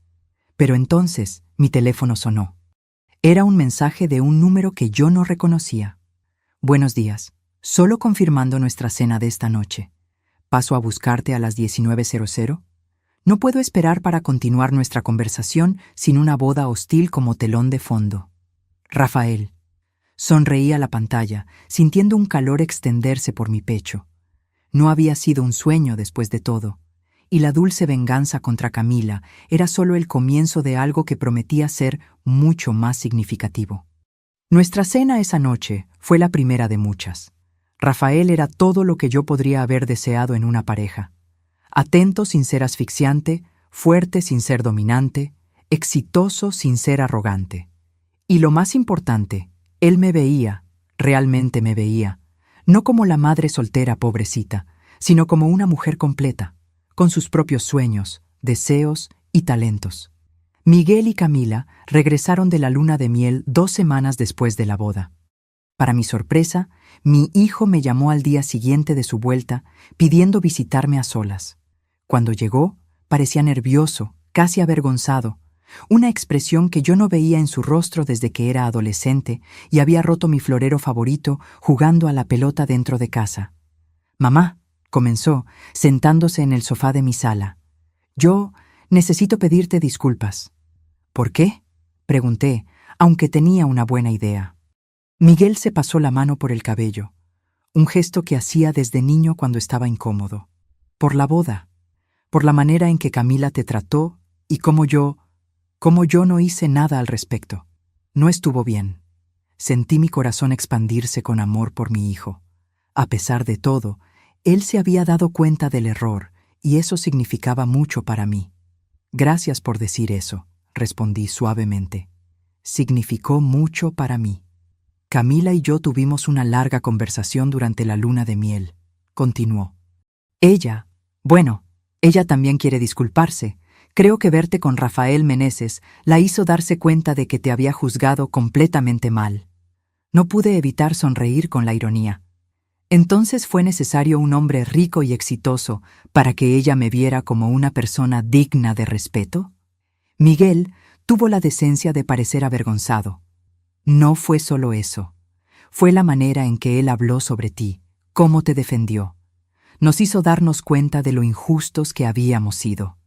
Pero entonces mi teléfono sonó. Era un mensaje de un número que yo no reconocía. «Buenos días. Solo confirmando nuestra cena de esta noche. ¿Paso a buscarte a las 19:00? No puedo esperar para continuar nuestra conversación sin una boda hostil como telón de fondo. Rafael». Sonreí a la pantalla, sintiendo un calor extenderse por mi pecho. No había sido un sueño después de todo, y la dulce venganza contra Camila era solo el comienzo de algo que prometía ser mucho más significativo. Nuestra cena esa noche fue la primera de muchas. Rafael era todo lo que yo podría haber deseado en una pareja. Atento sin ser asfixiante, fuerte sin ser dominante, exitoso sin ser arrogante. Y lo más importante, él me veía, realmente me veía, no como la madre soltera pobrecita, sino como una mujer completa, con sus propios sueños, deseos y talentos. Miguel y Camila regresaron de la luna de miel 2 semanas después de la boda. Para mi sorpresa, mi hijo me llamó al día siguiente de su vuelta, pidiendo visitarme a solas. Cuando llegó, parecía nervioso, casi avergonzado, una expresión que yo no veía en su rostro desde que era adolescente y había roto mi florero favorito jugando a la pelota dentro de casa. «Mamá», comenzó, sentándose en el sofá de mi sala. «Yo necesito pedirte disculpas». «¿Por qué?», pregunté, aunque tenía una buena idea. Miguel se pasó la mano por el cabello, un gesto que hacía desde niño cuando estaba incómodo. «Por la boda, por la manera en que Camila te trató y cómo yo no hice nada al respecto. No estuvo bien. Sentí mi corazón expandirse con amor por mi hijo. A pesar de todo, él se había dado cuenta del error y eso significaba mucho para mí». «Gracias por decir eso», respondí suavemente. «Significó mucho para mí». «Camila y yo tuvimos una larga conversación durante la luna de miel», continuó. Ella también quiere disculparse. Creo que verte con Rafael Meneses la hizo darse cuenta de que te había juzgado completamente mal». No pude evitar sonreír con la ironía. ¿Entonces fue necesario un hombre rico y exitoso para que ella me viera como una persona digna de respeto? Miguel tuvo la decencia de parecer avergonzado. «No fue solo eso. Fue la manera en que él habló sobre ti, cómo te defendió. Nos hizo darnos cuenta de lo injustos que habíamos sido,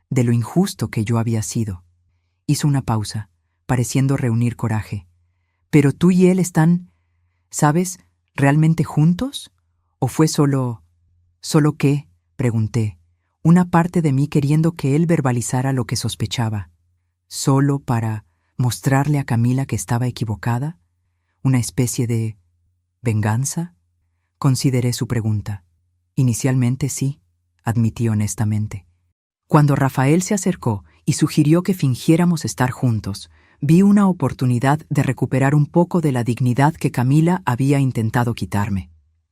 de lo injusto que yo había sido». Hizo una pausa, pareciendo reunir coraje. «Pero tú y él están, ¿sabes, realmente juntos? ¿O fue solo qué?», pregunté, una parte de mí queriendo que él verbalizara lo que sospechaba. ¿Solo para mostrarle a Camila que estaba equivocada? ¿Una especie de venganza? Consideré su pregunta. «Inicialmente sí», admití honestamente. Cuando Rafael se acercó y sugirió que fingiéramos estar juntos, vi una oportunidad de recuperar un poco de la dignidad que Camila había intentado quitarme.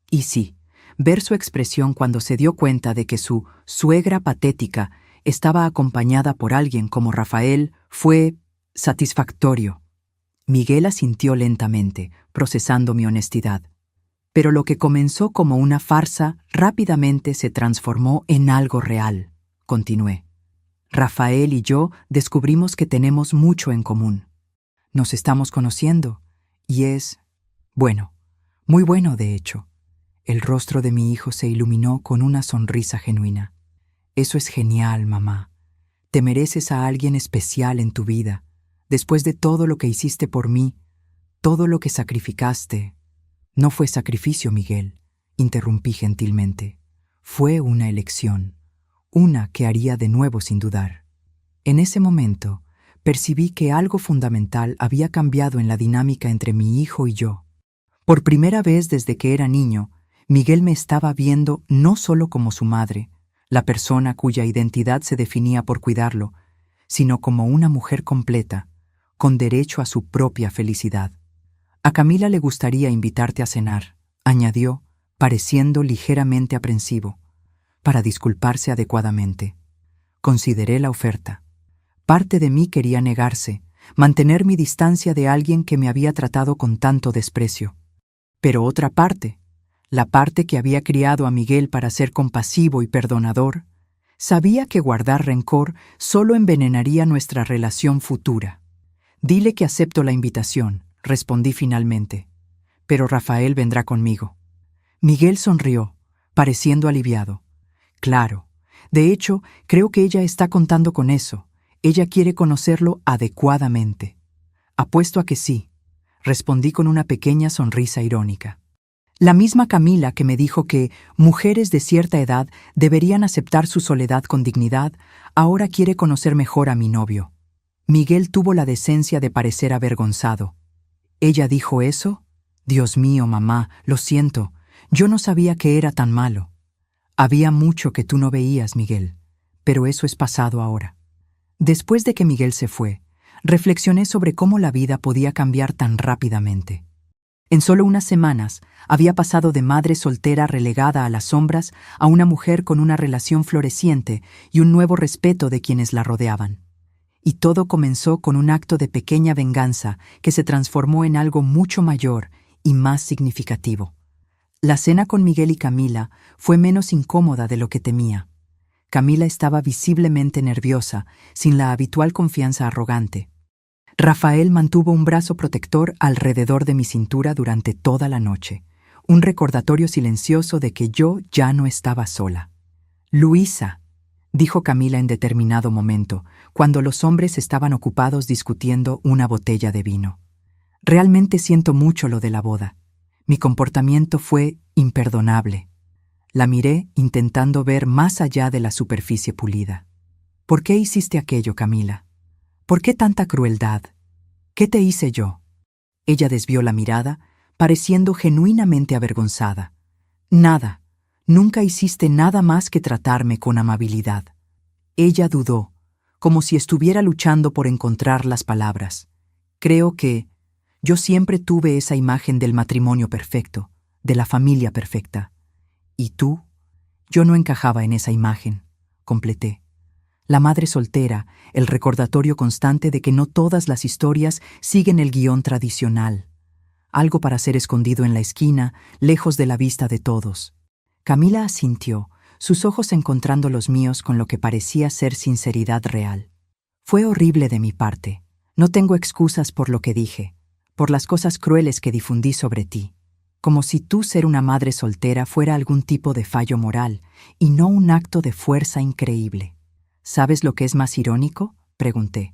Y sí, ver su expresión cuando se dio cuenta de que su suegra patética estaba acompañada por alguien como Rafael fue satisfactorio. Miguel asintió lentamente, procesando mi honestidad. Pero lo que comenzó como una farsa rápidamente se transformó en algo real, continué. Rafael y yo descubrimos que tenemos mucho en común. Nos estamos conociendo, y es, bueno, muy bueno de hecho. El rostro de mi hijo se iluminó con una sonrisa genuina. «Eso es genial, mamá. Te mereces a alguien especial en tu vida, después de todo lo que hiciste por mí, todo lo que sacrificaste». «No fue sacrificio, Miguel», interrumpí gentilmente. «Fue una elección, una que haría de nuevo sin dudar». En ese momento, percibí que algo fundamental había cambiado en la dinámica entre mi hijo y yo. Por primera vez desde que era niño, Miguel me estaba viendo no solo como su madre, la persona cuya identidad se definía por cuidarlo, sino como una mujer completa, con derecho a su propia felicidad. «A Camila le gustaría invitarte a cenar», añadió, pareciendo ligeramente aprensivo, para disculparse adecuadamente. Consideré la oferta. Parte de mí quería negarse, mantener mi distancia de alguien que me había tratado con tanto desprecio. Pero otra parte, la parte que había criado a Miguel para ser compasivo y perdonador, sabía que guardar rencor solo envenenaría nuestra relación futura. «Dile que acepto la invitación», respondí finalmente. «Pero Rafael vendrá conmigo». Miguel sonrió, pareciendo aliviado. «Claro. De hecho, creo que ella está contando con eso. Ella quiere conocerlo adecuadamente». «Apuesto a que sí», respondí con una pequeña sonrisa irónica. La misma Camila que me dijo que mujeres de cierta edad deberían aceptar su soledad con dignidad, ahora quiere conocer mejor a mi novio. Miguel tuvo la decencia de parecer avergonzado. «¿Ella dijo eso? Dios mío, mamá, lo siento. Yo no sabía que era tan malo». «Había mucho que tú no veías, Miguel, pero eso es pasado ahora». Después de que Miguel se fue, reflexioné sobre cómo la vida podía cambiar tan rápidamente. En solo unas semanas, había pasado de madre soltera relegada a las sombras a una mujer con una relación floreciente y un nuevo respeto de quienes la rodeaban. Y todo comenzó con un acto de pequeña venganza que se transformó en algo mucho mayor y más significativo. La cena con Miguel y Camila fue menos incómoda de lo que temía. Camila estaba visiblemente nerviosa, sin la habitual confianza arrogante. Rafael mantuvo un brazo protector alrededor de mi cintura durante toda la noche, un recordatorio silencioso de que yo ya no estaba sola. «Luisa», dijo Camila en determinado momento, cuando los hombres estaban ocupados discutiendo una botella de vino. «Realmente siento mucho lo de la boda. Mi comportamiento fue imperdonable». La miré intentando ver más allá de la superficie pulida. «¿Por qué hiciste aquello, Camila? ¿Por qué tanta crueldad? ¿Qué te hice yo?». Ella desvió la mirada, pareciendo genuinamente avergonzada. «Nada. Nunca hiciste nada más que tratarme con amabilidad». Ella dudó, como si estuviera luchando por encontrar las palabras. «Creo que yo siempre tuve esa imagen del matrimonio perfecto, de la familia perfecta. ¿Y tú?». «Yo no encajaba en esa imagen», completé. La madre soltera, el recordatorio constante de que no todas las historias siguen el guión tradicional. Algo para ser escondido en la esquina, lejos de la vista de todos. Camila asintió, sus ojos encontrando los míos con lo que parecía ser sinceridad real. «Fue horrible de mi parte. No tengo excusas por lo que dije, por las cosas crueles que difundí sobre ti. Como si tú ser una madre soltera fuera algún tipo de fallo moral, y no un acto de fuerza increíble». «¿Sabes lo que es más irónico?», pregunté.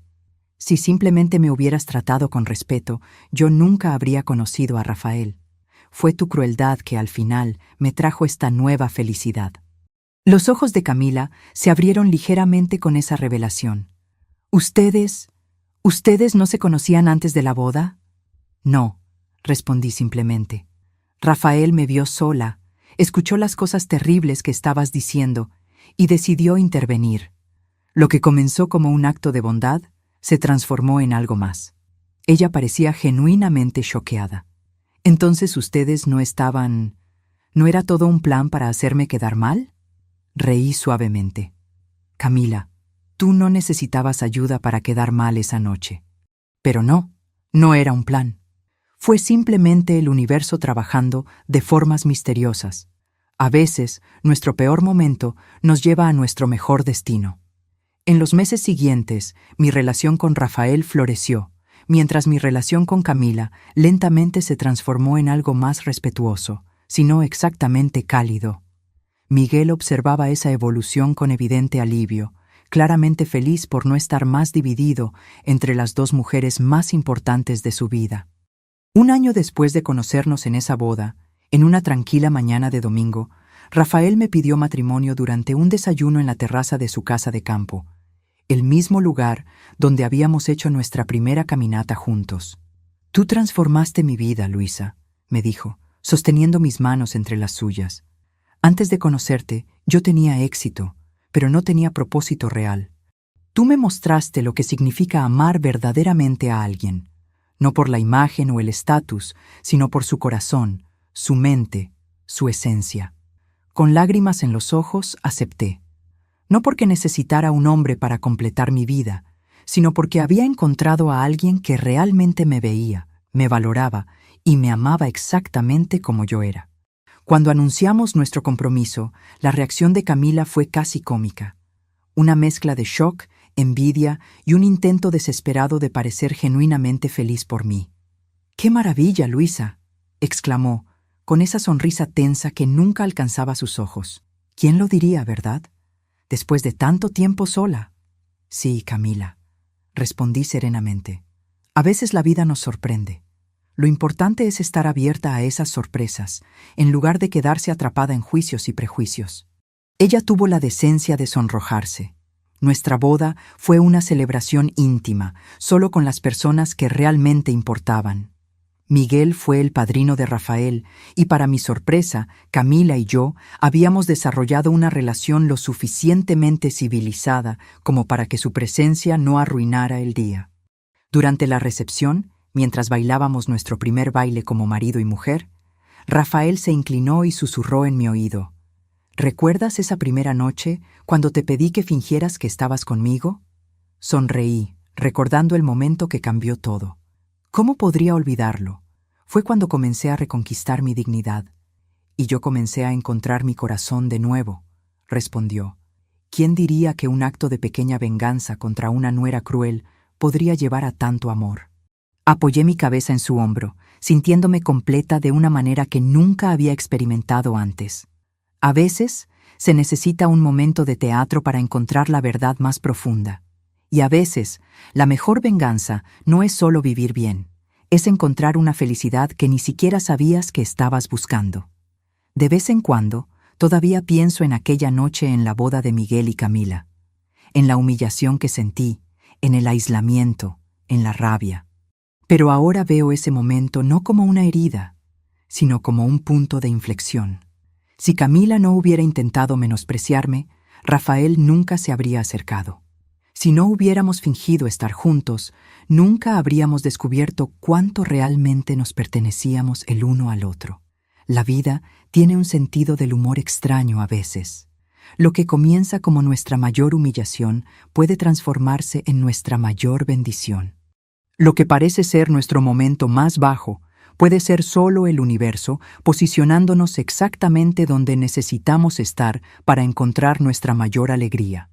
«Si simplemente me hubieras tratado con respeto, yo nunca habría conocido a Rafael. Fue tu crueldad que al final me trajo esta nueva felicidad». Los ojos de Camila se abrieron ligeramente con esa revelación. ¿Ustedes no se conocían antes de la boda?» «No», respondí simplemente. «Rafael me vio sola, escuchó las cosas terribles que estabas diciendo y decidió intervenir. Lo que comenzó como un acto de bondad se transformó en algo más». Ella parecía genuinamente choqueada. «¿Entonces ustedes no estaban... ¿No era todo un plan para hacerme quedar mal?». Reí suavemente. «Camila, tú no necesitabas ayuda para quedar mal esa noche». «Pero no era un plan. Fue simplemente el universo trabajando de formas misteriosas. A veces, nuestro peor momento nos lleva a nuestro mejor destino». En los meses siguientes, mi relación con Rafael floreció, mientras mi relación con Camila lentamente se transformó en algo más respetuoso, si no exactamente cálido. Miguel observaba esa evolución con evidente alivio, claramente feliz por no estar más dividido entre las dos mujeres más importantes de su vida. Un año después de conocernos en esa boda, en una tranquila mañana de domingo, Rafael me pidió matrimonio durante un desayuno en la terraza de su casa de campo, el mismo lugar donde habíamos hecho nuestra primera caminata juntos. «Tú transformaste mi vida, Luisa», me dijo, sosteniendo mis manos entre las suyas. «Antes de conocerte, yo tenía éxito, pero no tenía propósito real. Tú me mostraste lo que significa amar verdaderamente a alguien, no por la imagen o el estatus, sino por su corazón, su mente, su esencia». Con lágrimas en los ojos, acepté. No porque necesitara un hombre para completar mi vida, sino porque había encontrado a alguien que realmente me veía, me valoraba y me amaba exactamente como yo era. Cuando anunciamos nuestro compromiso, la reacción de Camila fue casi cómica. Una mezcla de shock, envidia y un intento desesperado de parecer genuinamente feliz por mí. «¡Qué maravilla, Luisa!», exclamó, con esa sonrisa tensa que nunca alcanzaba sus ojos. «¿Quién lo diría, verdad? Después de tanto tiempo sola». «Sí, Camila», respondí serenamente. «A veces la vida nos sorprende. Lo importante es estar abierta a esas sorpresas, en lugar de quedarse atrapada en juicios y prejuicios». Ella tuvo la decencia de sonrojarse. Nuestra boda fue una celebración íntima, solo con las personas que realmente importaban. Miguel fue el padrino de Rafael, y para mi sorpresa, Camila y yo habíamos desarrollado una relación lo suficientemente civilizada como para que su presencia no arruinara el día. Durante la recepción, mientras bailábamos nuestro primer baile como marido y mujer, Rafael se inclinó y susurró en mi oído: «¿Recuerdas esa primera noche cuando te pedí que fingieras que estabas conmigo?». Sonreí, recordando el momento que cambió todo. ¿Cómo podría olvidarlo? Fue cuando comencé a reconquistar mi dignidad, y yo comencé a encontrar mi corazón de nuevo, respondió. ¿Quién diría que un acto de pequeña venganza contra una nuera cruel podría llevar a tanto amor? Apoyé mi cabeza en su hombro, sintiéndome completa de una manera que nunca había experimentado antes. A veces, se necesita un momento de teatro para encontrar la verdad más profunda. Y a veces, la mejor venganza no es solo vivir bien, es encontrar una felicidad que ni siquiera sabías que estabas buscando. De vez en cuando, todavía pienso en aquella noche en la boda de Miguel y Camila, en la humillación que sentí, en el aislamiento, en la rabia. Pero ahora veo ese momento no como una herida, sino como un punto de inflexión. Si Camila no hubiera intentado menospreciarme, Rafael nunca se habría acercado. Si no hubiéramos fingido estar juntos, nunca habríamos descubierto cuánto realmente nos pertenecíamos el uno al otro. La vida tiene un sentido del humor extraño a veces. Lo que comienza como nuestra mayor humillación puede transformarse en nuestra mayor bendición. Lo que parece ser nuestro momento más bajo puede ser solo el universo posicionándonos exactamente donde necesitamos estar para encontrar nuestra mayor alegría.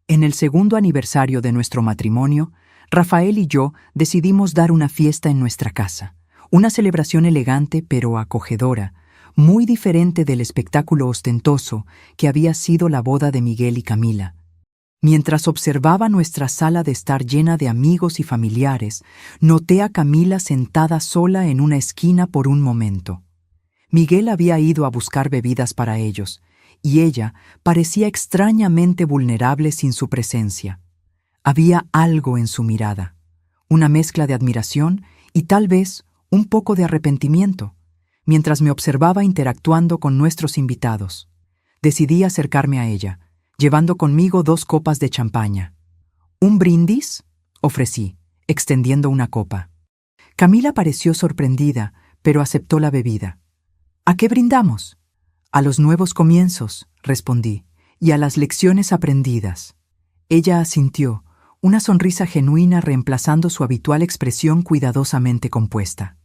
En el segundo aniversario de nuestro matrimonio, Rafael y yo decidimos dar una fiesta en nuestra casa, una celebración elegante pero acogedora, muy diferente del espectáculo ostentoso que había sido la boda de Miguel y Camila. Mientras observaba nuestra sala de estar llena de amigos y familiares, noté a Camila sentada sola en una esquina por un momento. Miguel había ido a buscar bebidas para ellos, y ella parecía extrañamente vulnerable sin su presencia. Había algo en su mirada, una mezcla de admiración y tal vez un poco de arrepentimiento, mientras me observaba interactuando con nuestros invitados. Decidí acercarme a ella, llevando conmigo 2 copas de champaña. ¿Un brindis?, ofrecí, extendiendo una copa. Camila pareció sorprendida, pero aceptó la bebida. ¿A qué brindamos? A los nuevos comienzos, respondí, y a las lecciones aprendidas. Ella asintió, una sonrisa genuina reemplazando su habitual expresión cuidadosamente compuesta.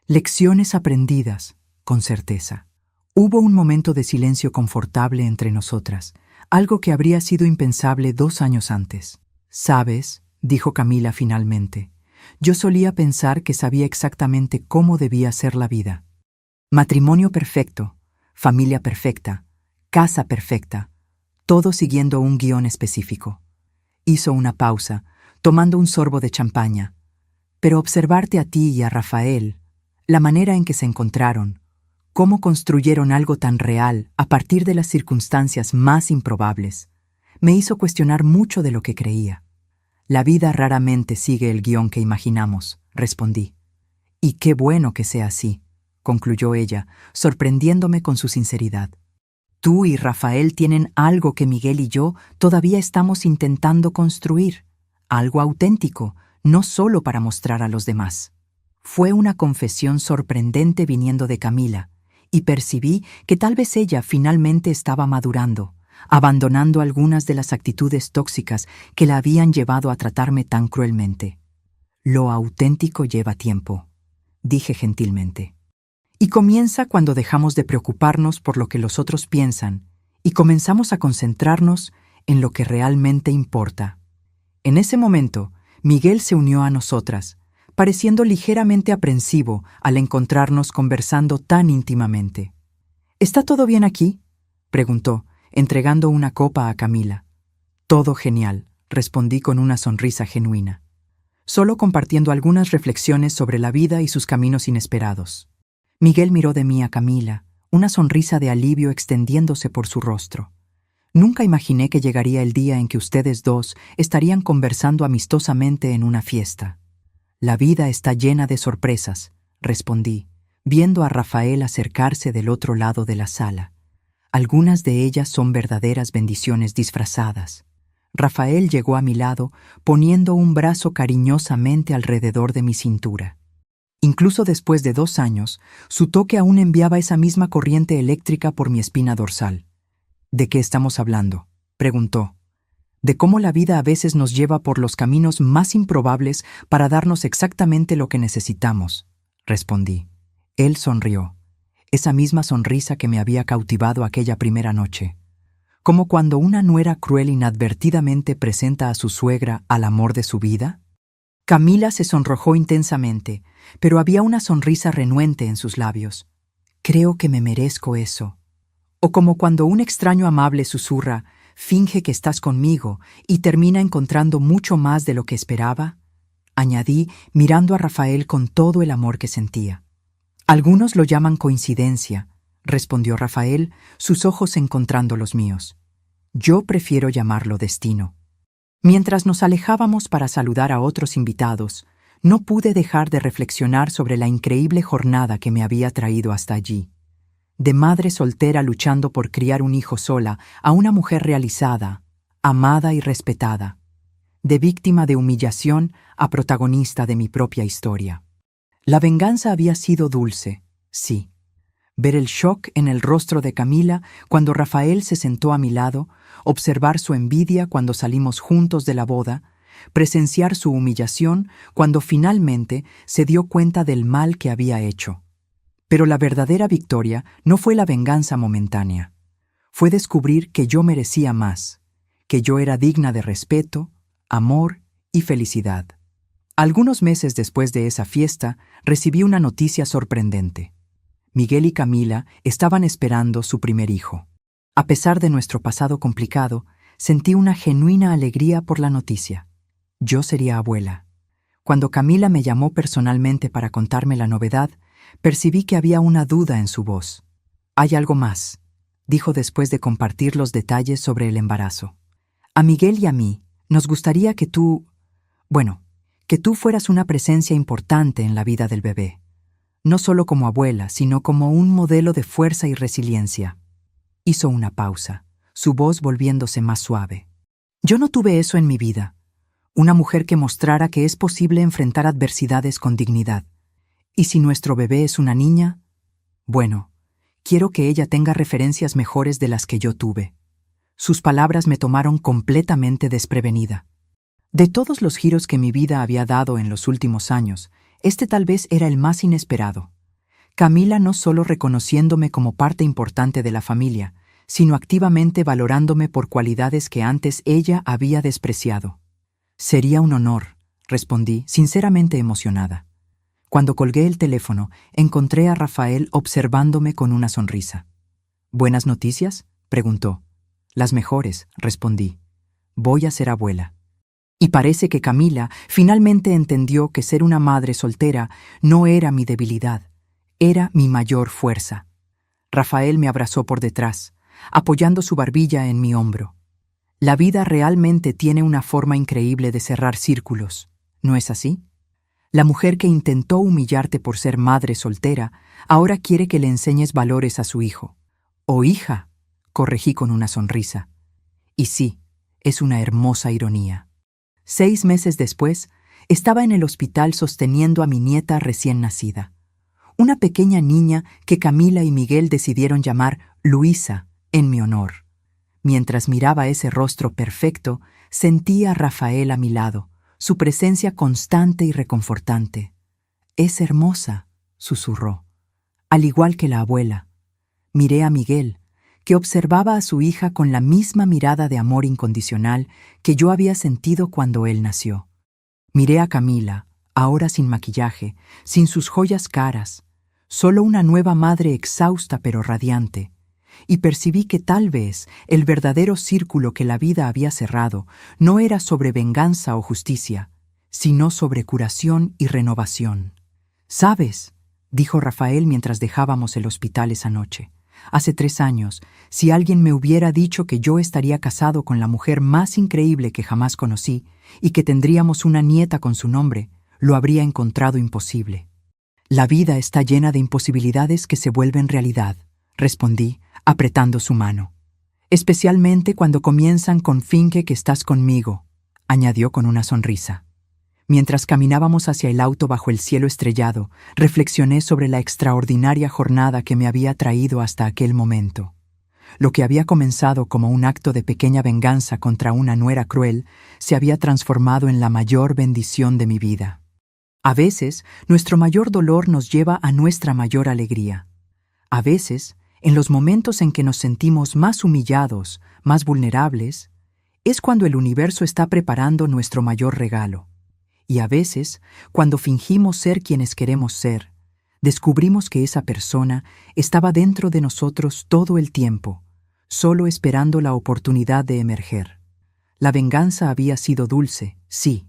Lecciones aprendidas, con certeza. Hubo un momento de silencio confortable entre nosotras, algo que habría sido impensable 2 años antes. «¿Sabes?», dijo Camila finalmente, «yo solía pensar que sabía exactamente cómo debía ser la vida. Matrimonio perfecto, familia perfecta, casa perfecta, todo siguiendo un guión específico». Hizo una pausa, tomando un sorbo de champaña. «Pero observarte a ti y a Rafael, la manera en que se encontraron, cómo construyeron algo tan real a partir de las circunstancias más improbables, me hizo cuestionar mucho de lo que creía. La vida raramente sigue el guión que imaginamos», respondí. «Y qué bueno que sea así», concluyó ella, sorprendiéndome con su sinceridad. «Tú y Rafael tienen algo que Miguel y yo todavía estamos intentando construir, algo auténtico, no solo para mostrar a los demás». Fue una confesión sorprendente viniendo de Camila, y percibí que tal vez ella finalmente estaba madurando, abandonando algunas de las actitudes tóxicas que la habían llevado a tratarme tan cruelmente. «Lo auténtico lleva tiempo», dije gentilmente. «Y comienza cuando dejamos de preocuparnos por lo que los otros piensan y comenzamos a concentrarnos en lo que realmente importa». En ese momento, Miguel se unió a nosotras, pareciendo ligeramente aprensivo al encontrarnos conversando tan íntimamente. «¿Está todo bien aquí?», preguntó, entregando una copa a Camila. «Todo genial», respondí con una sonrisa genuina. Solo compartiendo algunas reflexiones sobre la vida y sus caminos inesperados. Miguel miró de mí a Camila, una sonrisa de alivio extendiéndose por su rostro. «Nunca imaginé que llegaría el día en que ustedes dos estarían conversando amistosamente en una fiesta». «La vida está llena de sorpresas», respondí, viendo a Rafael acercarse del otro lado de la sala. «Algunas de ellas son verdaderas bendiciones disfrazadas». Rafael llegó a mi lado, poniendo un brazo cariñosamente alrededor de mi cintura. Incluso después de 2 años, su toque aún enviaba esa misma corriente eléctrica por mi espina dorsal. «¿De qué estamos hablando?», preguntó. «De cómo la vida a veces nos lleva por los caminos más improbables para darnos exactamente lo que necesitamos», respondí. Él sonrió, esa misma sonrisa que me había cautivado aquella primera noche, como cuando una nuera cruel inadvertidamente presenta a su suegra al amor de su vida. Camila se sonrojó intensamente, pero había una sonrisa renuente en sus labios. Creo que me merezco eso. O como cuando un extraño amable susurra, finge que estás conmigo y termina encontrando mucho más de lo que esperaba, añadí, mirando a Rafael con todo el amor que sentía. Algunos lo llaman coincidencia, respondió Rafael, sus ojos encontrando los míos. Yo prefiero llamarlo destino. Mientras nos alejábamos para saludar a otros invitados, no pude dejar de reflexionar sobre la increíble jornada que me había traído hasta allí. De madre soltera luchando por criar un hijo sola a una mujer realizada, amada y respetada. De víctima de humillación a protagonista de mi propia historia. La venganza había sido dulce, sí. Ver el shock en el rostro de Camila cuando Rafael se sentó a mi lado, observar su envidia cuando salimos juntos de la boda, presenciar su humillación cuando finalmente se dio cuenta del mal que había hecho. Pero la verdadera victoria no fue la venganza momentánea. Fue descubrir que yo merecía más, que yo era digna de respeto, amor y felicidad. Algunos meses después de esa fiesta, recibí una noticia sorprendente. Miguel y Camila estaban esperando su primer hijo. A pesar de nuestro pasado complicado, sentí una genuina alegría por la noticia. Yo sería abuela. Cuando Camila me llamó personalmente para contarme la novedad, percibí que había una duda en su voz. «Hay algo más», dijo después de compartir los detalles sobre el embarazo. «A Miguel y a mí nos gustaría que tú fueras una presencia importante en la vida del bebé. No solo como abuela, sino como un modelo de fuerza y resiliencia». Hizo una pausa, su voz volviéndose más suave. «Yo no tuve eso en mi vida. Una mujer que mostrara que es posible enfrentar adversidades con dignidad. Y si nuestro bebé es una niña, bueno, quiero que ella tenga referencias mejores de las que yo tuve». Sus palabras me tomaron completamente desprevenida. De todos los giros que mi vida había dado en los últimos años, este tal vez era el más inesperado. Camila no solo reconociéndome como parte importante de la familia, sino activamente valorándome por cualidades que antes ella había despreciado. «Sería un honor», respondí, sinceramente emocionada. Cuando colgué el teléfono, encontré a Rafael observándome con una sonrisa. «¿Buenas noticias?», preguntó. «Las mejores», respondí. «Voy a ser abuela». Y parece que Camila finalmente entendió que ser una madre soltera no era mi debilidad, era mi mayor fuerza. Rafael me abrazó por detrás, apoyando su barbilla en mi hombro. La vida realmente tiene una forma increíble de cerrar círculos, ¿no es así? La mujer que intentó humillarte por ser madre soltera ahora quiere que le enseñes valores a su hijo. «O hija», corregí con una sonrisa. Y sí, es una hermosa ironía. 6 meses después, estaba en el hospital sosteniendo a mi nieta recién nacida. Una pequeña niña que Camila y Miguel decidieron llamar Luisa en mi honor. Mientras miraba ese rostro perfecto, sentía a Rafael a mi lado, su presencia constante y reconfortante. «Es hermosa», susurró, «al igual que la abuela». Miré a Miguel, que observaba a su hija con la misma mirada de amor incondicional que yo había sentido cuando él nació. Miré a Camila, ahora sin maquillaje, sin sus joyas caras, solo una nueva madre exhausta pero radiante, y percibí que tal vez el verdadero círculo que la vida había cerrado no era sobre venganza o justicia, sino sobre curación y renovación. «¿Sabes?», dijo Rafael mientras dejábamos el hospital esa noche. «Hace 3 años, si alguien me hubiera dicho que yo estaría casado con la mujer más increíble que jamás conocí y que tendríamos una nieta con su nombre, lo habría encontrado imposible». «La vida está llena de imposibilidades que se vuelven realidad», respondí, apretando su mano. «Especialmente cuando comienzan con finge que estás conmigo», añadió con una sonrisa. Mientras caminábamos hacia el auto bajo el cielo estrellado, reflexioné sobre la extraordinaria jornada que me había traído hasta aquel momento. Lo que había comenzado como un acto de pequeña venganza contra una nuera cruel se había transformado en la mayor bendición de mi vida. A veces, nuestro mayor dolor nos lleva a nuestra mayor alegría. A veces, en los momentos en que nos sentimos más humillados, más vulnerables, es cuando el universo está preparando nuestro mayor regalo. Y a veces, cuando fingimos ser quienes queremos ser, descubrimos que esa persona estaba dentro de nosotros todo el tiempo, solo esperando la oportunidad de emerger. La venganza había sido dulce, sí,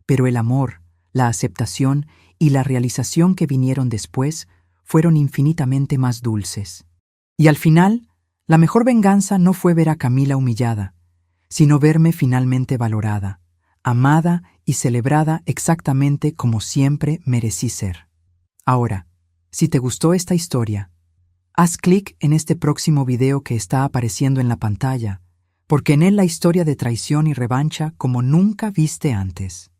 pero el amor, la aceptación y la realización que vinieron después fueron infinitamente más dulces. Y al final, la mejor venganza no fue ver a Camila humillada, sino verme finalmente valorada, amada y celebrada exactamente como siempre merecí ser. Ahora, si te gustó esta historia, haz clic en este próximo video que está apareciendo en la pantalla, porque en él la historia de traición y revancha como nunca viste antes.